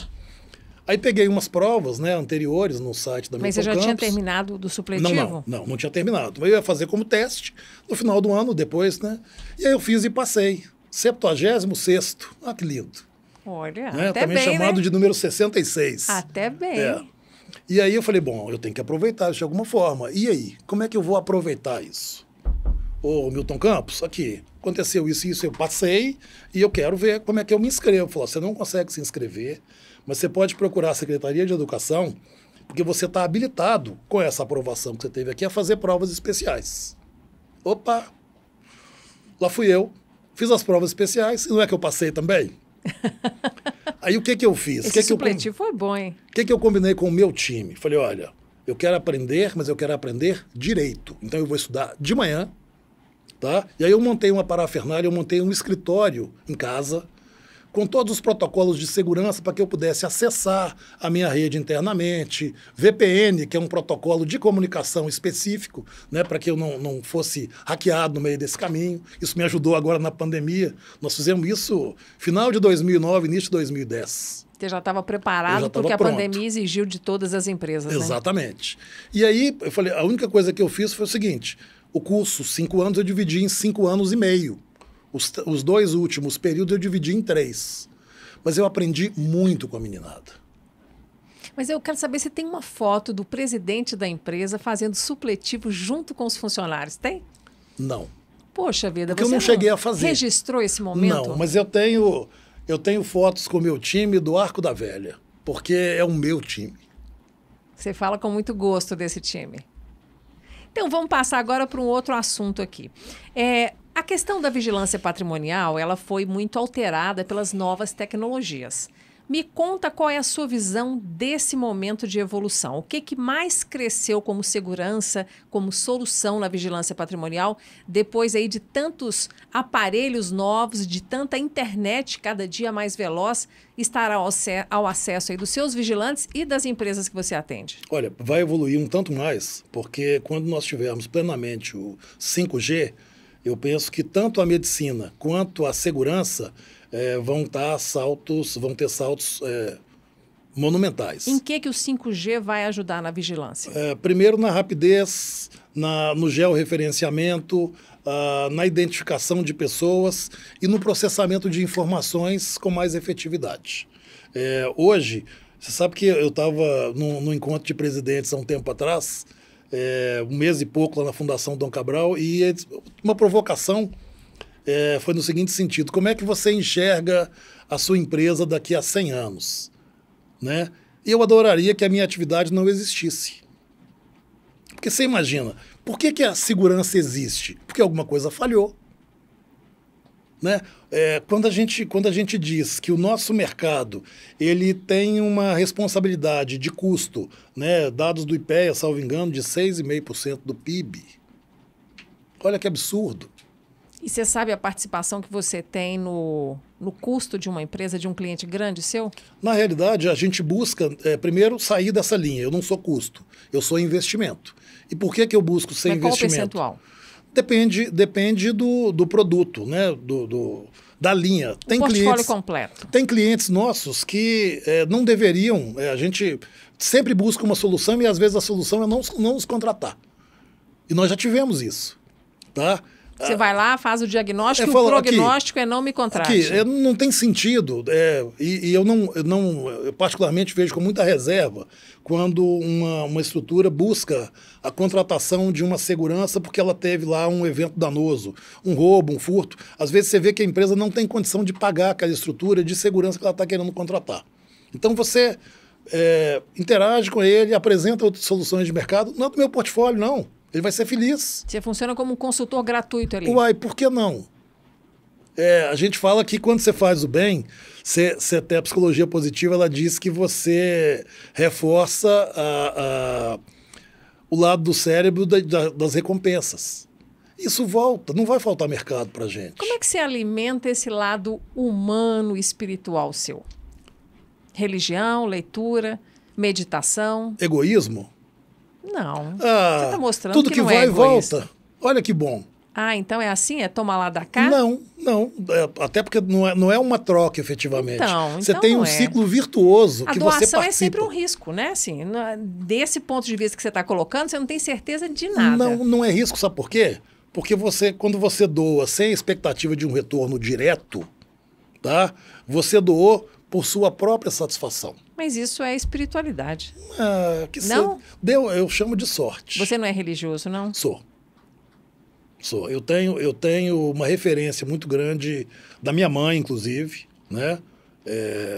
Aí peguei umas provas, né, anteriores no site da Milton Campos. Mas você já tinha terminado do supletivo? Não tinha terminado. Eu ia fazer como teste no final do ano, depois, né? E aí eu fiz e passei. 76º. Ah, que lindo. Olha, né? até Também bem, chamado né? de número 66. Até bem. E aí eu falei, bom, eu tenho que aproveitar isso de alguma forma. E aí, como é que eu vou aproveitar isso? Ô, Milton Campos, aqui, aconteceu isso e isso, eu passei e eu quero ver como é que eu me inscrevo. Falou, você não consegue se inscrever, mas você pode procurar a Secretaria de Educação, porque você está habilitado, com essa aprovação que você teve aqui, a fazer provas especiais. Opa! Lá fui eu, fiz as provas especiais, e não é que eu passei também? Aí o que eu fiz? Esse supletivo foi bom, hein? O que eu combinei com o meu time? Falei, olha, eu quero aprender, mas eu quero aprender direito. Então eu vou estudar de manhã, tá? E aí eu montei uma parafernália, eu montei um escritório em casa, com todos os protocolos de segurança para que eu pudesse acessar a minha rede internamente, VPN, que é um protocolo de comunicação específico, né, para que eu não fosse hackeado no meio desse caminho. Isso me ajudou agora na pandemia. Nós fizemos isso final de 2009, início de 2010. Você já estava preparado porque a pandemia exigiu de todas as empresas, né? Exatamente. E aí, eu falei, a única coisa que eu fiz foi o seguinte, o curso, 5 anos, eu dividi em 5 anos e meio. Os 2 últimos períodos eu dividi em 3. Mas eu aprendi muito com a meninada. Mas eu quero saber se tem uma foto do presidente da empresa fazendo supletivo junto com os funcionários. Tem? Não. Poxa vida, porque eu não cheguei a fazer. Registrou esse momento? Não, mas eu tenho fotos com o meu time do Arco da Velha, porque é o meu time. Você fala com muito gosto desse time. Então, vamos passar agora para um outro assunto aqui. A questão da vigilância patrimonial, ela foi muito alterada pelas novas tecnologias. Me conta qual é a sua visão desse momento de evolução. O que mais cresceu como segurança, como solução na vigilância patrimonial, depois aí de tantos aparelhos novos, de tanta internet cada dia mais veloz, estar ao acesso aí dos seus vigilantes e das empresas que você atende? Olha, vai evoluir um tanto mais, porque quando nós tivermos plenamente o 5G, eu penso que tanto a medicina quanto a segurança vão ter saltos monumentais. Em que o 5G vai ajudar na vigilância? Primeiro na rapidez, no georreferenciamento, na identificação de pessoas e no processamento de informações com mais efetividade. Hoje, você sabe que eu estava no encontro de presidentes há um tempo atrás, 1 mês e pouco lá na Fundação Dom Cabral, e uma provocação foi no seguinte sentido: como é que você enxerga a sua empresa daqui a 100 anos? Né? E eu adoraria que a minha atividade não existisse. Porque você imagina, por que a segurança existe? Porque alguma coisa falhou. Né? Quando a gente diz que o nosso mercado ele tem uma responsabilidade de custo, né, dados do IPEA, salvo engano, de 6,5% do PIB. Olha que absurdo. E você sabe a participação que você tem no custo de uma empresa, de um cliente grande seu? Na realidade, a gente busca, primeiro, sair dessa linha. Eu não sou custo, eu sou investimento. E por que eu busco ser investimento? Qual o percentual? Depende do produto, né? Da linha. Tem portfólio completo. Tem clientes nossos que não deveriam. A gente sempre busca uma solução e às vezes a solução é não os contratar. E nós já tivemos isso. Tá? Você vai lá, faz o diagnóstico, o prognóstico é não me contrate. Não tem sentido. E eu eu particularmente vejo com muita reserva quando uma estrutura busca a contratação de uma segurança porque ela teve lá um evento danoso, um roubo, um furto. Às vezes você vê que a empresa não tem condição de pagar aquela estrutura de segurança que ela está querendo contratar. Então você interage com ele, apresenta outras soluções de mercado. Não é do meu portfólio, não. Ele vai ser feliz. Você funciona como um consultor gratuito ali. Uai, por que não? A gente fala que quando você faz o bem, você tem a psicologia positiva, ela diz que você reforça o lado do cérebro das recompensas. Isso volta, não vai faltar mercado para gente. Como é que você alimenta esse lado humano e espiritual seu? Religião, leitura, meditação? Egoísmo? Não. Você está mostrando tudo que que não vai é e volta. Olha que bom. Então é assim? É toma lá da cá? Não. Até porque não é uma troca, efetivamente. Você Então tem não um é. ciclo virtuoso que você participa. A doação é sempre um risco, né? Assim, desse ponto de vista que você está colocando, você não tem certeza de nada. Não é risco, sabe por quê? Porque quando você doa sem expectativa de um retorno direto, tá? Você doou por sua própria satisfação. Mas isso é espiritualidade. Não? Eu chamo de sorte. Você não é religioso, não? Sou. Eu tenho uma referência muito grande da minha mãe, inclusive, né?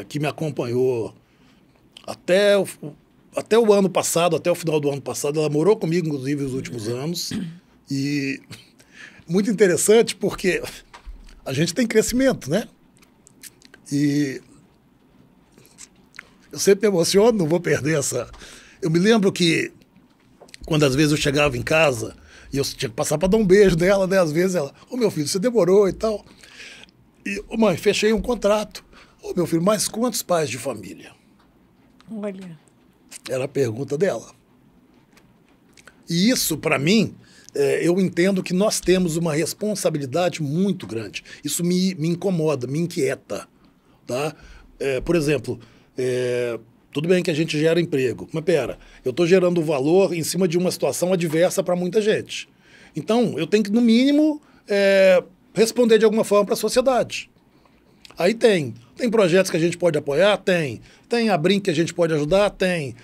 Que me acompanhou até o ano passado, até o final do ano passado. Ela morou comigo, inclusive, nos últimos anos. E muito interessante porque a gente tem crescimento, né? E eu sempre me emociono, não vou perder essa... Eu me lembro que quando às vezes eu chegava em casa e eu tinha que passar para dar um beijo nela, né? Às vezes ela, meu filho, você demorou e tal. E, mãe, fechei um contrato. Meu filho, mas quantos pais de família? Olha. Era a pergunta dela. E isso, para mim, eu entendo que nós temos uma responsabilidade muito grande. Isso me incomoda, me inquieta. Tá? Por exemplo, tudo bem que a gente gera emprego, mas pera, eu estou gerando valor em cima de uma situação adversa para muita gente. Então, eu tenho que, no mínimo, responder de alguma forma para a sociedade. Aí tem projetos que a gente pode apoiar? Tem a Brinc que a gente pode ajudar? Tem.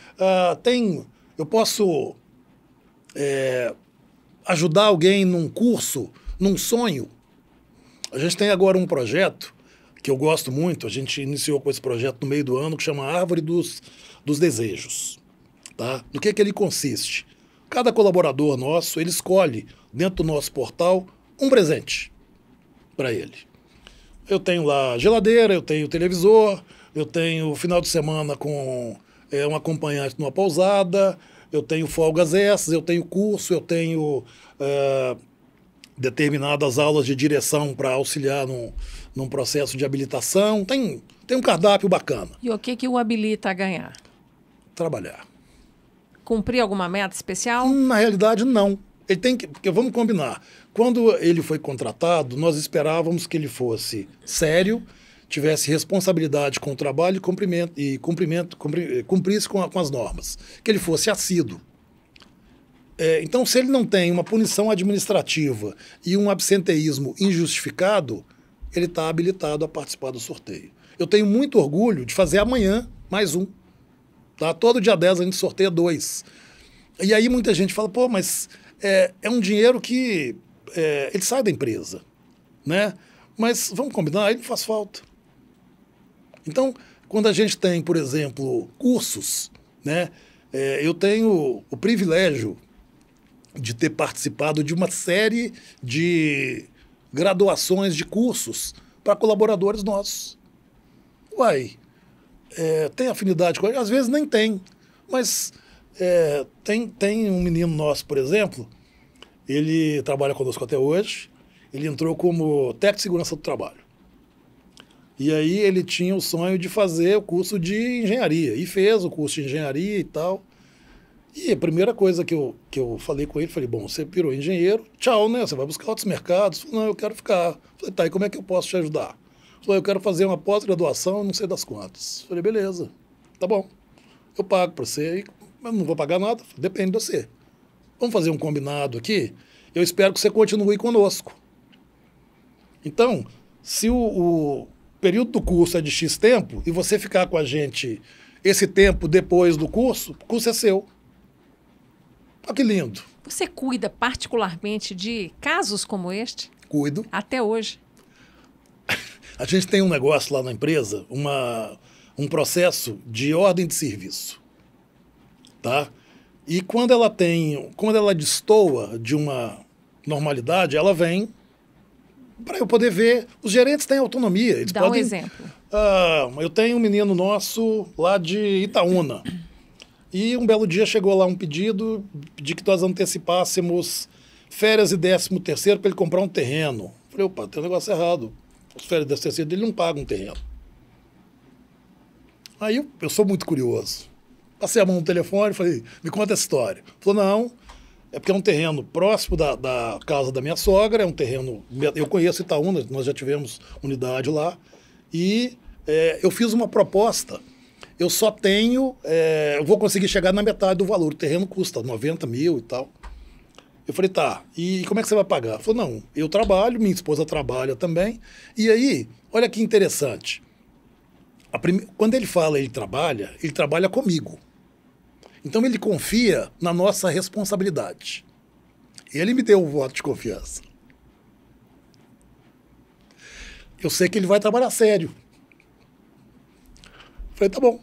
Eu posso ajudar alguém num curso, num sonho? A gente tem agora um projeto que eu gosto muito, a gente iniciou com esse projeto no meio do ano, que chama Árvore dos Desejos. Tá? Do que ele consiste? Cada colaborador nosso, ele escolhe, dentro do nosso portal, um presente para ele. Eu tenho lá geladeira, eu tenho televisor, eu tenho final de semana com um acompanhante numa pousada, eu tenho folgas extras, eu tenho curso, eu tenho determinadas aulas de direção para auxiliar num processo de habilitação. Tem um cardápio bacana. E o que o habilita a ganhar? Trabalhar. Cumprir alguma meta especial? Na realidade, não. Ele tem que... Porque vamos combinar. Quando ele foi contratado, nós esperávamos que ele fosse sério, tivesse responsabilidade com o trabalho e cumprisse com as normas. Que ele fosse assíduo. Então, se ele não tem uma punição administrativa e um absenteísmo injustificado, ele está habilitado a participar do sorteio. Eu tenho muito orgulho de fazer amanhã mais um. Tá? Todo dia 10 a gente sorteia 2. E aí muita gente fala, mas é um dinheiro que ele sai da empresa. Né? Mas vamos combinar, ele não faz falta. Então, quando a gente tem, por exemplo, cursos, né? Eu tenho o privilégio de ter participado de uma série de graduações de cursos para colaboradores nossos. Tem afinidade com ele? Às vezes nem tem, mas tem um menino nosso, por exemplo, ele trabalha conosco até hoje, ele entrou como técnico de segurança do trabalho. E aí ele tinha o sonho de fazer o curso de engenharia, e fez o curso de engenharia e tal. E a primeira coisa que eu falei com ele, falei, você virou engenheiro, tchau, né? Você vai buscar outros mercados? Falei, não, eu quero ficar. Falei, tá, e como é que eu posso te ajudar? Falei, eu quero fazer uma pós-graduação, não sei das quantas. Falei, beleza, tá bom, eu pago para você, mas não vou pagar nada, depende de você. Vamos fazer um combinado aqui? Eu espero que você continue conosco. Então, se o período do curso é de X tempo e você ficar com a gente esse tempo depois do curso, o curso é seu. Olha que lindo. Você cuida particularmente de casos como este? Cuido. Até hoje? A gente tem um negócio lá na empresa, um processo de ordem de serviço. Tá? E quando ela destoa de uma normalidade, ela vem para eu poder ver. Os gerentes têm autonomia. Eles Dá podem, um exemplo. eu tenho um menino nosso lá de Itaúna. E um belo dia chegou lá um pedido de que nós antecipássemos férias e 13º para ele comprar um terreno. Falei, opa, tem um negócio errado. As férias e 13º dele não pagam um terreno. Aí eu sou muito curioso. Passei a mão no telefone e falei, me conta essa história. Falou, não, é porque é um terreno próximo da casa da minha sogra, é um terreno... Eu conheço Itaúna, nós já tivemos unidade lá. E eu fiz uma proposta. Eu só tenho... eu vou conseguir chegar na metade do valor. O terreno custa 90 mil e tal. Eu falei, tá, e como é que você vai pagar? Ele falou, não, eu trabalho, minha esposa trabalha também. E aí, olha que interessante. Quando ele fala ele trabalha comigo. Então ele confia na nossa responsabilidade. Ele me deu um voto de confiança. Eu sei que ele vai trabalhar sério. Falei, tá bom.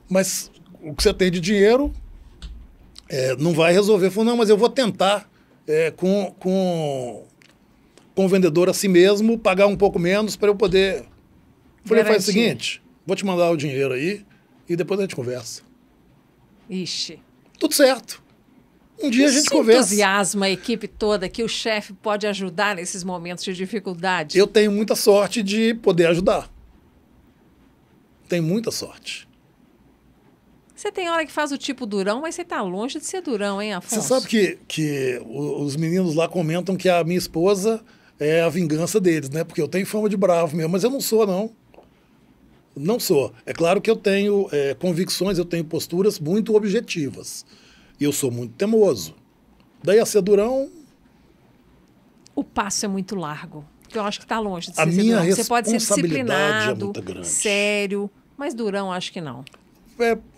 Mas o que você tem de dinheiro não vai resolver. Falei, não, mas eu vou tentar com o vendedor assim mesmo, pagar um pouco menos para eu poder... Falei, faz o seguinte, vou te mandar o dinheiro aí e depois a gente conversa. Ixi. Tudo certo. Um dia a gente conversa. Entusiasma a equipe toda que o chefe pode ajudar nesses momentos de dificuldade. Eu tenho muita sorte de poder ajudar. Tenho muita sorte. Você tem hora que faz o tipo durão, mas você tá longe de ser durão, hein, Afonso? Você sabe que os meninos lá comentam que a minha esposa é a vingança deles, né? Porque eu tenho fama de bravo mesmo, mas eu não sou, não. Não sou. É claro que eu tenho convicções, eu tenho posturas muito objetivas. E eu sou muito teimoso. Daí a ser durão... O passo é muito largo. Eu acho que está longe de ser A minha durão. Você pode ser responsabilidade é disciplinado, muito grande. sério, mas durão acho que não.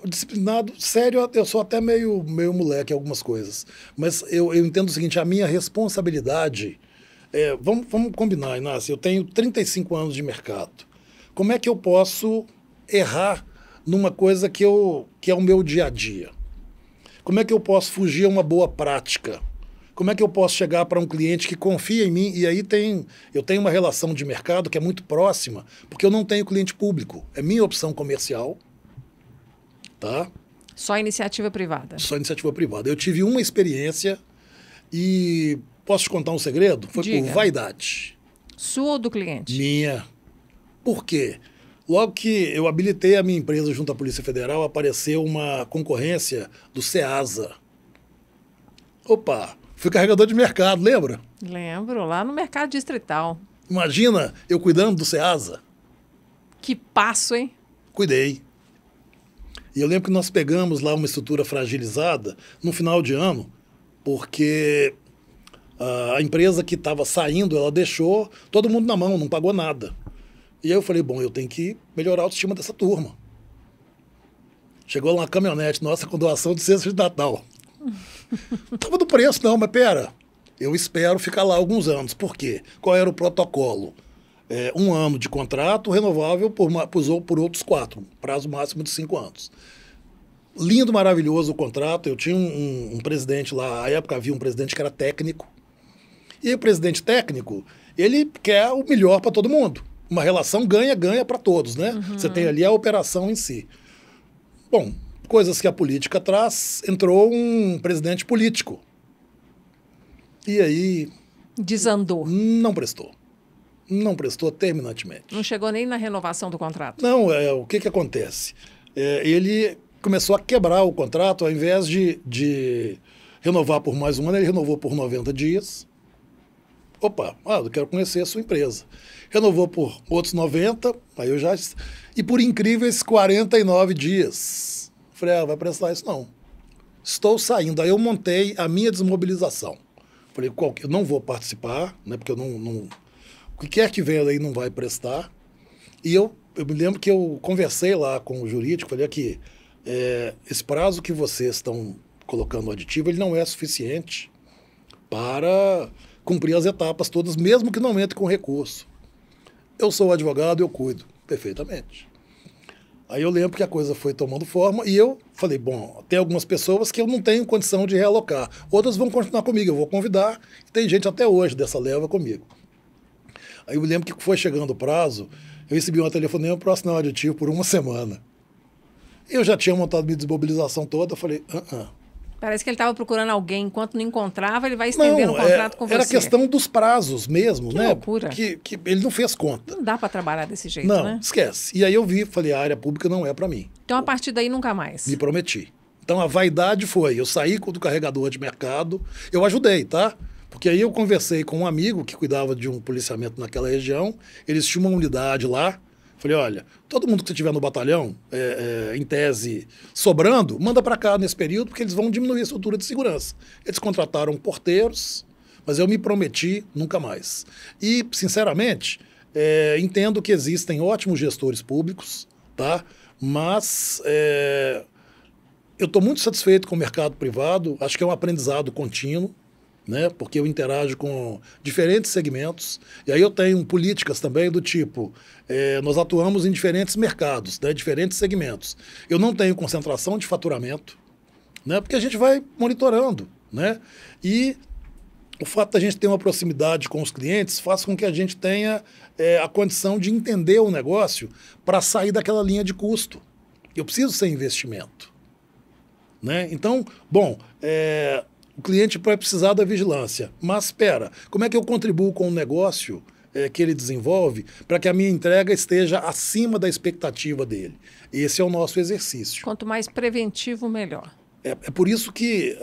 Disciplinado, sério, eu sou até meio moleque em algumas coisas. Mas eu entendo o seguinte, a minha responsabilidade... vamos combinar, Inácio, eu tenho 35 anos de mercado. Como é que eu posso errar numa coisa que é o meu dia a dia? Como é que eu posso fugir a uma boa prática? Como é que eu posso chegar para um cliente que confia em mim? E aí eu tenho uma relação de mercado que é muito próxima, porque eu não tenho cliente público. É minha opção comercial. Tá? Só iniciativa privada. Só iniciativa privada. Eu tive uma experiência e posso te contar um segredo? Foi Diga. por vaidade. Sua ou do cliente? Minha. Por quê? Logo que eu habilitei a minha empresa junto à Polícia Federal, apareceu uma concorrência do Ceasa. Opa, fui carregador de mercado, lembra? Lembro, lá no mercado distrital. Imagina eu cuidando do Ceasa. Que passo, hein? Cuidei. E eu lembro que nós pegamos lá uma estrutura fragilizada no final de ano, porque a empresa que estava saindo, ela deixou todo mundo na mão, não pagou nada. E aí eu falei, bom, eu tenho que melhorar a autoestima dessa turma. Chegou lá uma caminhonete nossa com doação de cesta de Natal. Não estava do preço não, mas pera, eu espero ficar lá alguns anos. Por quê? Qual era o protocolo? 1 ano de contrato, renovável por outros 4, prazo máximo de 5 anos. Lindo, maravilhoso o contrato. Eu tinha um presidente lá, à época havia um presidente que era técnico. E aí, o presidente técnico, ele quer o melhor para todo mundo. Uma relação ganha-ganha para todos, né? Uhum. Você tem ali a operação em si. Bom, coisas que a política traz, entrou um presidente político. E aí... Desandou. Não prestou. Não prestou terminantemente. Não chegou nem na renovação do contrato? Não, o que acontece? Ele começou a quebrar o contrato, ao invés de renovar por mais um ano, ele renovou por 90 dias. Opa, eu quero conhecer a sua empresa. Renovou por outros 90, aí eu já... E por incríveis 49 dias. Falei, vai prestar isso não. Estou saindo. Aí eu montei a minha desmobilização. Falei, eu não vou participar, né, porque eu não... O que quer que venha daí não vai prestar. E eu me lembro que eu conversei lá com o jurídico, falei aqui, esse prazo que vocês estão colocando no aditivo, ele não é suficiente para cumprir as etapas todas, mesmo que não entre com recurso. Eu sou advogado, eu cuido perfeitamente. Aí eu lembro que a coisa foi tomando forma e eu falei, bom, tem algumas pessoas que eu não tenho condição de realocar. Outras vão continuar comigo, eu vou convidar. Tem gente até hoje dessa leva comigo. Aí eu me lembro que foi chegando o prazo, eu recebi um telefonema para assinar o aditivo por uma semana. Eu já tinha montado minha desmobilização toda, eu falei, Parece que ele estava procurando alguém, enquanto não encontrava, ele vai estendendo o contrato com você. Era questão dos prazos mesmo, que né? Loucura. Que ele não fez conta. Não dá para trabalhar desse jeito, não, né? Não, esquece. E aí eu vi, falei, a área pública não é para mim. Então, a partir daí, nunca mais. Me prometi. Então, a vaidade foi, eu saí do carregador de mercado, eu ajudei, tá? Porque aí eu conversei com um amigo que cuidava de um policiamento naquela região, eles tinham uma unidade lá. Falei, olha, todo mundo que você tiver no batalhão, em tese, sobrando, manda para cá nesse período, porque eles vão diminuir a estrutura de segurança. Eles contrataram porteiros, mas eu me prometi nunca mais. E, sinceramente, entendo que existem ótimos gestores públicos, tá? Mas eu estou muito satisfeito com o mercado privado, acho que é um aprendizado contínuo, né? Porque eu interajo com diferentes segmentos, e aí eu tenho políticas também do tipo, nós atuamos em diferentes mercados, né? Diferentes segmentos. Eu não tenho concentração de faturamento, né? Porque a gente vai monitorando, né? E o fato da gente ter uma proximidade com os clientes faz com que a gente tenha a condição de entender o negócio para sair daquela linha de custo. Eu preciso ser investimento, né? Então, bom, o cliente vai precisar da vigilância. Mas, espera, como é que eu contribuo com o negócio que ele desenvolve para que a minha entrega esteja acima da expectativa dele? Esse é o nosso exercício. Quanto mais preventivo, melhor. É por isso que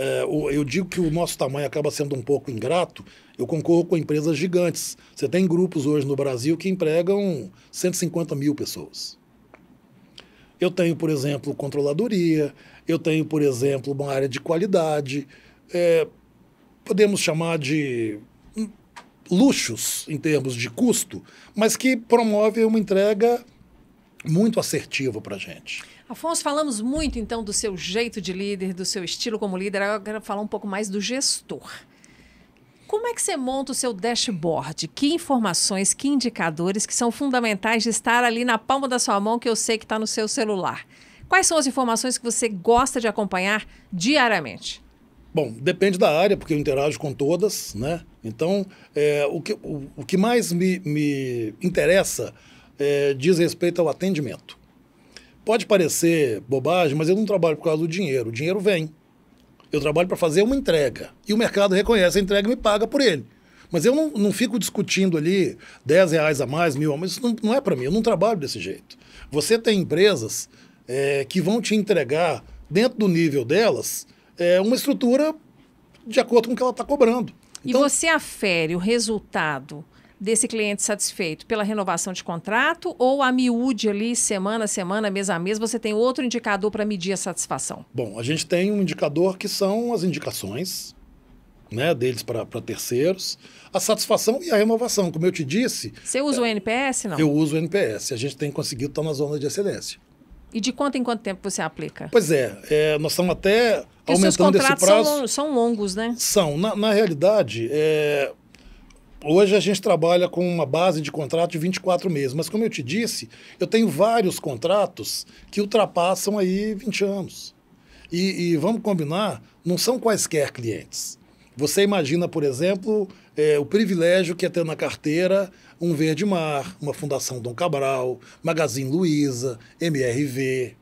eu digo que o nosso tamanho acaba sendo um pouco ingrato. Eu concorro com empresas gigantes. Você tem grupos hoje no Brasil que empregam 150 mil pessoas. Eu tenho, por exemplo, controladoria, eu tenho, por exemplo, uma área de qualidade, podemos chamar de luxos em termos de custo, mas que promove uma entrega muito assertiva para a gente. Afonso, falamos muito então do seu jeito de líder, do seu estilo como líder. Agora eu quero falar um pouco mais do gestor. Como é que você monta o seu dashboard? Que informações, que indicadores que são fundamentais de estar ali na palma da sua mão, que eu sei que está no seu celular? Quais são as informações que você gosta de acompanhar diariamente? Bom, depende da área, porque eu interajo com todas, né? Então, o que mais me interessa diz respeito ao atendimento. Pode parecer bobagem, mas eu não trabalho por causa do dinheiro. O dinheiro vem. Eu trabalho para fazer uma entrega. E o mercado reconhece a entrega e me paga por ele. Mas eu não fico discutindo ali R$10 a mais, 1.000 a mais. Isso não é para mim, eu não trabalho desse jeito. Você tem empresas que vão te entregar, dentro do nível delas, uma estrutura de acordo com o que ela está cobrando. Então, e você afere o resultado desse cliente satisfeito pela renovação de contrato ou a miúde ali, semana a semana, mês a mês, você tem outro indicador para medir a satisfação? Bom, a gente tem um indicador que são as indicações, né, deles para terceiros, a satisfação e a renovação, como eu te disse. Você usa o NPS, não? Eu uso o NPS, a gente tem conseguido estar na zona de excelência. E de quanto em quanto tempo você aplica? Pois nós estamos até porque aumentando esse prazo. Os contratos são longos, né? São. Na realidade, hoje a gente trabalha com uma base de contrato de 24 meses, mas como eu te disse, eu tenho vários contratos que ultrapassam aí 20 anos. E vamos combinar, não são quaisquer clientes. Você imagina, por exemplo, o privilégio que é ter na carteira um Verde Mar, uma Fundação Dom Cabral, Magazine Luiza, MRV.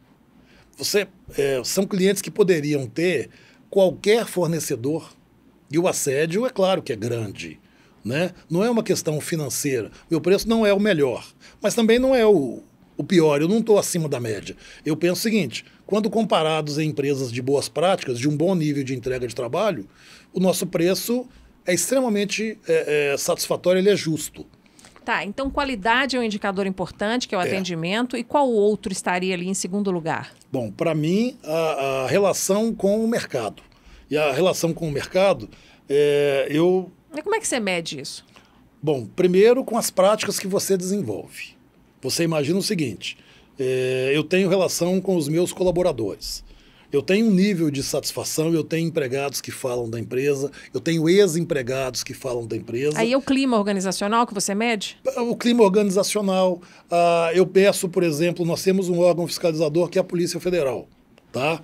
São clientes que poderiam ter qualquer fornecedor. E o assédio, é claro que é grande, né? Não é uma questão financeira. Meu preço não é o melhor, mas também não é o pior. Eu não estou acima da média. Eu penso o seguinte, quando comparados em empresas de boas práticas, de um bom nível de entrega de trabalho, o nosso preço é extremamente satisfatório, ele é justo. Tá, então qualidade é um indicador importante, que é o atendimento, e qual outro estaria ali em segundo lugar? Bom, para mim, a relação com o mercado. E a relação com o mercado, E como é que você mede isso? Bom, primeiro com as práticas que você desenvolve. Você imagina o seguinte, eu tenho relação com os meus colaboradores. Eu tenho um nível de satisfação, eu tenho empregados que falam da empresa, eu tenho ex-empregados que falam da empresa. Aí é o clima organizacional que você mede? O clima organizacional, eu peço, por exemplo, nós temos um órgão fiscalizador que é a Polícia Federal, tá?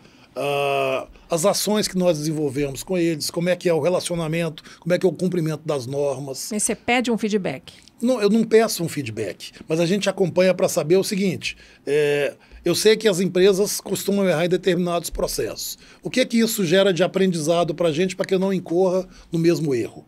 As ações que nós desenvolvemos com eles, como é que é o relacionamento, como é que é o cumprimento das normas. Mas você pede um feedback? Não, eu não peço um feedback, mas a gente acompanha para saber o seguinte, eu sei que as empresas costumam errar em determinados processos. O que é que isso gera de aprendizado para a gente para que eu não incorra no mesmo erro?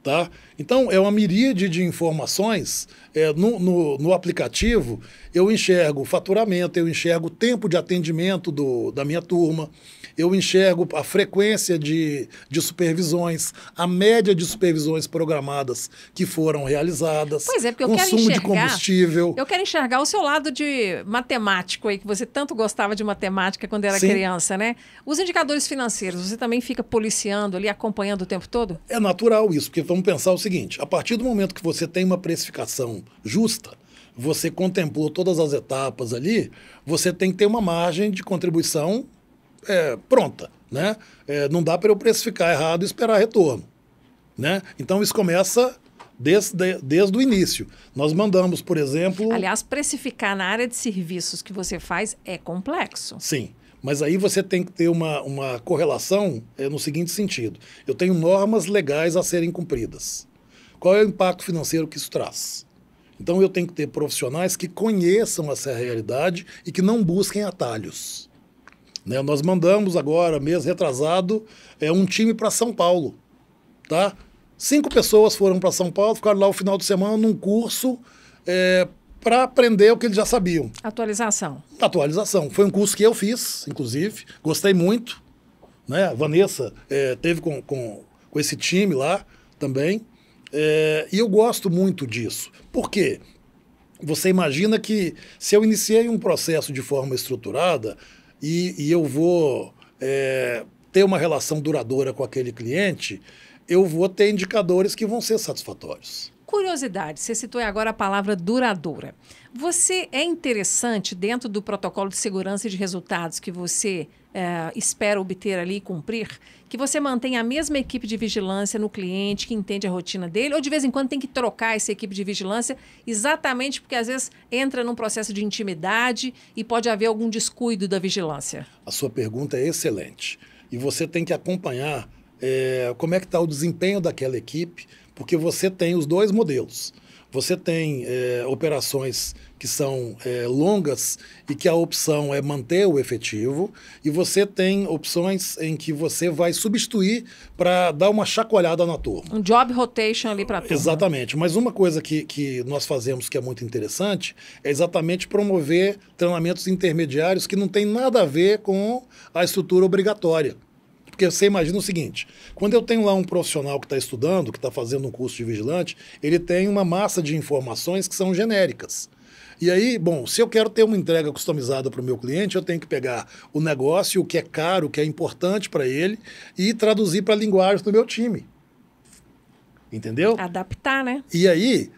Tá? Então, é uma miríade de informações. No aplicativo, eu enxergo o faturamento, eu enxergo o tempo de atendimento da minha turma, eu enxergo a frequência de supervisões, a média de supervisões programadas que foram realizadas, pois é, porque eu consumo quero de combustível. Eu quero enxergar o seu lado de matemático aí, que você tanto gostava de matemática quando era Sim. criança, né? Os indicadores financeiros, você também fica policiando ali, acompanhando o tempo todo? É natural isso, porque vamos pensar o seguinte, a partir do momento que você tem uma precificação justa, você contemplou todas as etapas ali, você tem que ter uma margem de contribuição pronta, né? Não dá para eu precificar errado e esperar retorno, né? Então isso começa desde o início. Nós mandamos, por exemplo... Aliás, precificar na área de serviços que você faz é complexo. Sim, mas aí você tem que ter uma correlação no seguinte sentido. Eu tenho normas legais a serem cumpridas. Qual é o impacto financeiro que isso traz? Então eu tenho que ter profissionais que conheçam essa realidade e que não busquem atalhos. Né? Nós mandamos agora, mês retrasado, um time para São Paulo. Tá? 5 pessoas foram para São Paulo, ficaram lá o final de semana num curso para aprender o que eles já sabiam. Atualização. Atualização. Foi um curso que eu fiz, inclusive, gostei muito. Né? A Vanessa teve com esse time lá também. E eu gosto muito disso. Por quê? Você imagina que se eu iniciei um processo de forma estruturada e eu vou ter uma relação duradoura com aquele cliente, eu vou ter indicadores que vão ser satisfatórios. Curiosidade, você citou agora a palavra duradoura. Você é interessante dentro do protocolo de segurança e de resultados que você espera obter ali e cumprir, que você mantenha a mesma equipe de vigilância no cliente, que entende a rotina dele, ou de vez em quando tem que trocar essa equipe de vigilância exatamente porque às vezes entra num processo de intimidade e pode haver algum descuido da vigilância? A sua pergunta é excelente. E você tem que acompanhar como é que está o desempenho daquela equipe, porque você tem os dois modelos. Você tem operações que são longas e que a opção é manter o efetivo, e você tem opções em que você vai substituir para dar uma chacoalhada na turma. Um job rotation ali para a turma. Exatamente. Mas uma coisa que nós fazemos que é muito interessante é exatamente promover treinamentos intermediários que não tem nada a ver com a estrutura obrigatória. Porque você imagina o seguinte, quando eu tenho lá um profissional que está estudando, que está fazendo um curso de vigilante, ele tem uma massa de informações que são genéricas. E aí, bom, se eu quero ter uma entrega customizada para o meu cliente, eu tenho que pegar o negócio, o que é caro, o que é importante para ele, e traduzir para a linguagem do meu time. Entendeu? Adaptar, né? E aí,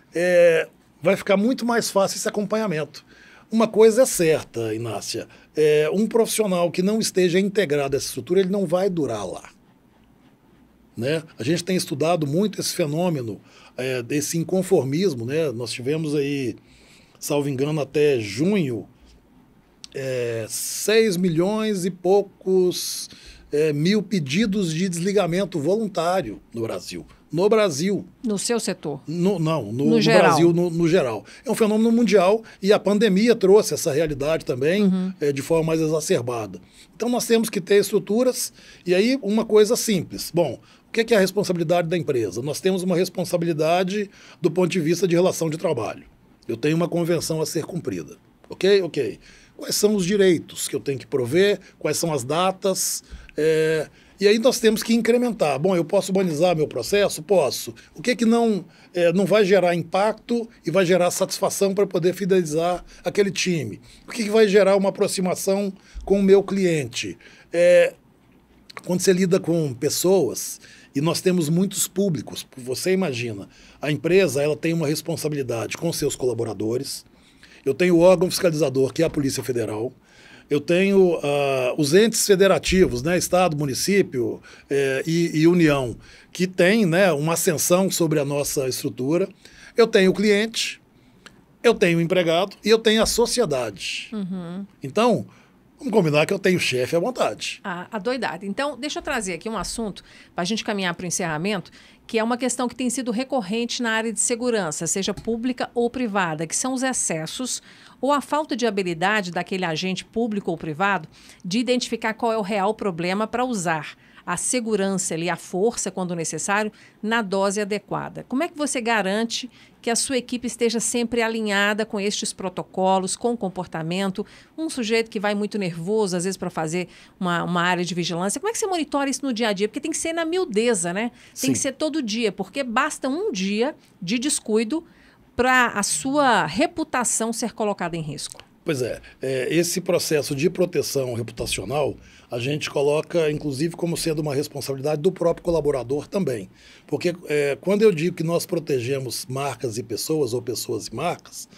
vai ficar muito mais fácil esse acompanhamento. Uma coisa é certa, Inácia, um profissional que não esteja integrado a essa estrutura, ele não vai durar lá. Né? A gente tem estudado muito esse fenômeno desse inconformismo, né? Nós tivemos aí, salvo engano, até junho, 6 milhões e poucos mil pedidos de desligamento voluntário no Brasil. No Brasil. No seu setor? No geral. Brasil, no geral. É um fenômeno mundial e a pandemia trouxe essa realidade também de forma mais exacerbada. Então nós temos que ter estruturas e aí uma coisa simples. Bom, o que é a responsabilidade da empresa? Nós temos uma responsabilidade do ponto de vista de relação de trabalho. Eu tenho uma convenção a ser cumprida. Ok? Ok. Quais são os direitos que eu tenho que prover? Quais são as datas? E aí nós temos que incrementar. Bom, eu posso humanizar meu processo? Posso. O que não vai gerar impacto e vai gerar satisfação para poder fidelizar aquele time? O que vai gerar uma aproximação com o meu cliente? Quando você lida com pessoas, e nós temos muitos públicos, você imagina, a empresa ela tem uma responsabilidade com seus colaboradores, eu tenho o órgão fiscalizador, que é a Polícia Federal, eu tenho os entes federativos, né, Estado, município e União, que tem, né, uma ascensão sobre a nossa estrutura. Eu tenho o cliente, eu tenho o empregado e eu tenho a sociedade. Então, vamos combinar que eu tenho chefe à vontade. Adoidado. Então, deixa eu trazer aqui um assunto para a gente caminhar para o encerramento, que é uma questão que tem sido recorrente na área de segurança, seja pública ou privada, que são os excessos ou a falta de habilidade daquele agente público ou privado de identificar qual é o real problema para usar a segurança ali, a força, quando necessário, na dose adequada. Como é que você garante que a sua equipe esteja sempre alinhada com estes protocolos, com o comportamento? Um sujeito que vai muito nervoso, às vezes, para fazer uma área de vigilância, como é que você monitora isso no dia a dia? Porque tem que ser na miudeza, né? Tem que ser todo dia, porque basta um dia de descuido para a sua reputação ser colocada em risco. Pois esse processo de proteção reputacional, a gente coloca, inclusive, como sendo uma responsabilidade do próprio colaborador também. Porque quando eu digo que nós protegemos marcas e pessoas, ou pessoas e marcas,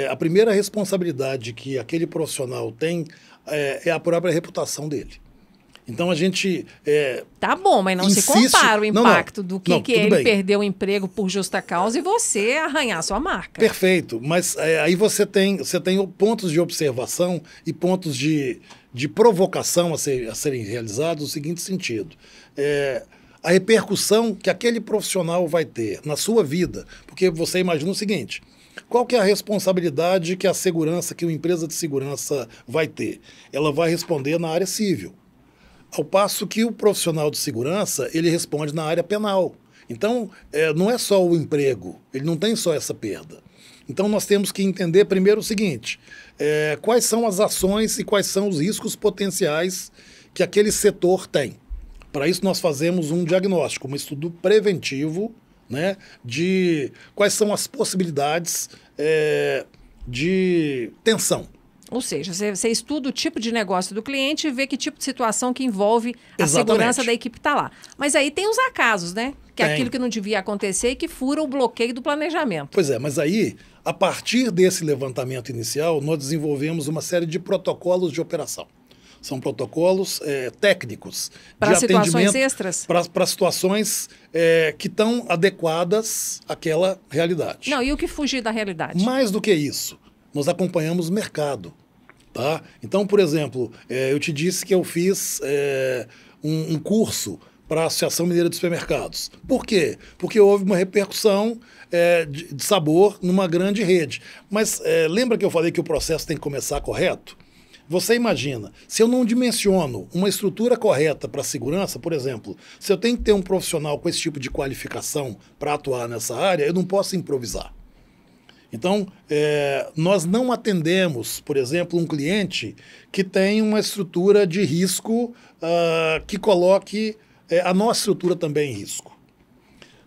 a primeira responsabilidade que aquele profissional tem é a própria reputação dele. Então a gente. Tá bom, mas não se compara o impacto do que ele bem. Perdeu o emprego por justa causa e você arranhar sua marca. Perfeito, mas aí você tem pontos de observação e pontos de provocação a serem realizados no seguinte sentido. A repercussão que aquele profissional vai ter na sua vida, porque você imagina o seguinte. Qual que é a responsabilidade que a segurança, que uma empresa de segurança vai ter? Ela vai responder na área civil. Ao passo que o profissional de segurança, ele responde na área penal. Então, não é só o emprego, ele não tem só essa perda. Então, nós temos que entender primeiro o seguinte, quais são as ações e quais são os riscos potenciais que aquele setor tem. Para isso, nós fazemos um diagnóstico, um estudo preventivo, né, de quais são as possibilidades de tensão. Ou seja, você estuda o tipo de negócio do cliente e vê que tipo de situação que envolve a segurança da equipe que está lá. Mas aí tem os acasos, né? Que é aquilo que não devia acontecer e que fura o bloqueio do planejamento. Pois mas aí, a partir desse levantamento inicial, nós desenvolvemos uma série de protocolos de operação. São protocolos técnicos para de situações extras? Para situações que estão adequadas àquela realidade. Não, e o que fugir da realidade? Mais do que isso, nós acompanhamos o mercado. Tá? Então, por exemplo, eu te disse que eu fiz um curso para a Associação Mineira de Supermercados. Por quê? Porque houve uma repercussão de sabor numa grande rede. Mas lembra que eu falei que o processo tem que começar correto? Você imagina, se eu não dimensiono uma estrutura correta para a segurança, por exemplo, se eu tenho que ter um profissional com esse tipo de qualificação para atuar nessa área, eu não posso improvisar. Então, nós não atendemos, por exemplo, um cliente que tem uma estrutura de risco que coloque a nossa estrutura também em risco.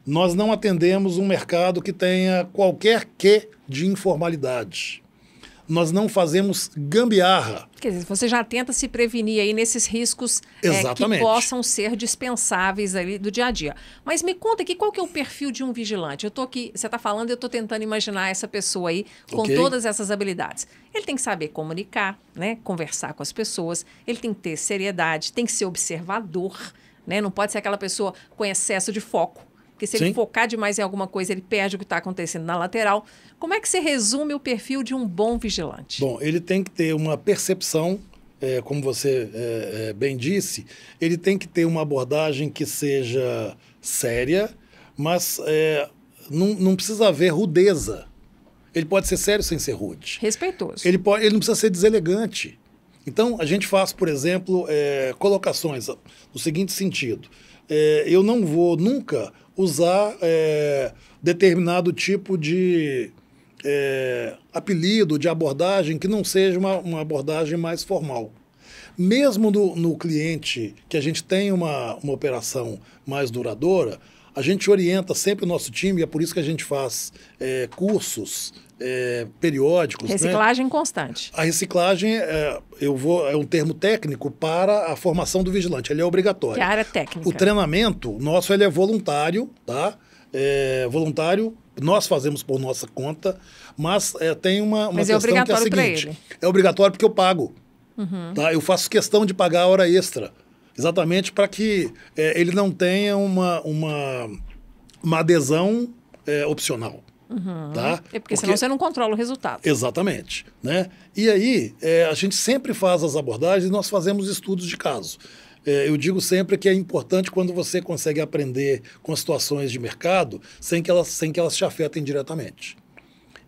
Nós não atendemos um mercado que tenha qualquer quê de informalidade. Nós não fazemos gambiarra. Quer dizer, você já tenta se prevenir aí nesses riscos que possam ser dispensáveis ali do dia a dia. Mas me conta aqui, qual que é o perfil de um vigilante? Eu estou aqui, você está falando, eu estou tentando imaginar essa pessoa aí com todas essas habilidades. Ele tem que saber comunicar, né? Conversar com as pessoas, ele tem que ter seriedade, tem que ser observador, né? Não pode ser aquela pessoa com excesso de foco. Porque se ele focar demais em alguma coisa, ele perde o que está acontecendo na lateral. Como é que você resume o perfil de um bom vigilante? Bom, ele tem que ter uma percepção, como você bem disse, ele tem que ter uma abordagem que seja séria, mas não precisa haver rudeza. Ele pode ser sério sem ser rude. Respeitoso. Ele não precisa ser deselegante. Então, a gente faz, por exemplo, colocações no seguinte sentido. Eu não vou nunca usar determinado tipo de apelido, de abordagem que não seja uma abordagem mais formal. Mesmo no cliente que a gente tem uma operação mais duradoura, a gente orienta sempre o nosso time, e é por isso que a gente faz cursos periódicos. Reciclagem, né? Constante. A reciclagem é um termo técnico para a formação do vigilante, ele é obrigatório. Que é a área técnica. O treinamento nosso ele é voluntário, tá? Voluntário, nós fazemos por nossa conta, mas tem uma mas questão que é a seguinte, é obrigatório porque eu pago. Tá? Eu faço questão de pagar a hora extra, exatamente para que ele não tenha uma adesão opcional. Tá? Porque senão você não controla o resultado. Exatamente. Né? E aí, a gente sempre faz as abordagens e nós fazemos estudos de caso. Eu digo sempre que é importante quando você consegue aprender com situações de mercado sem que elas te afetem diretamente.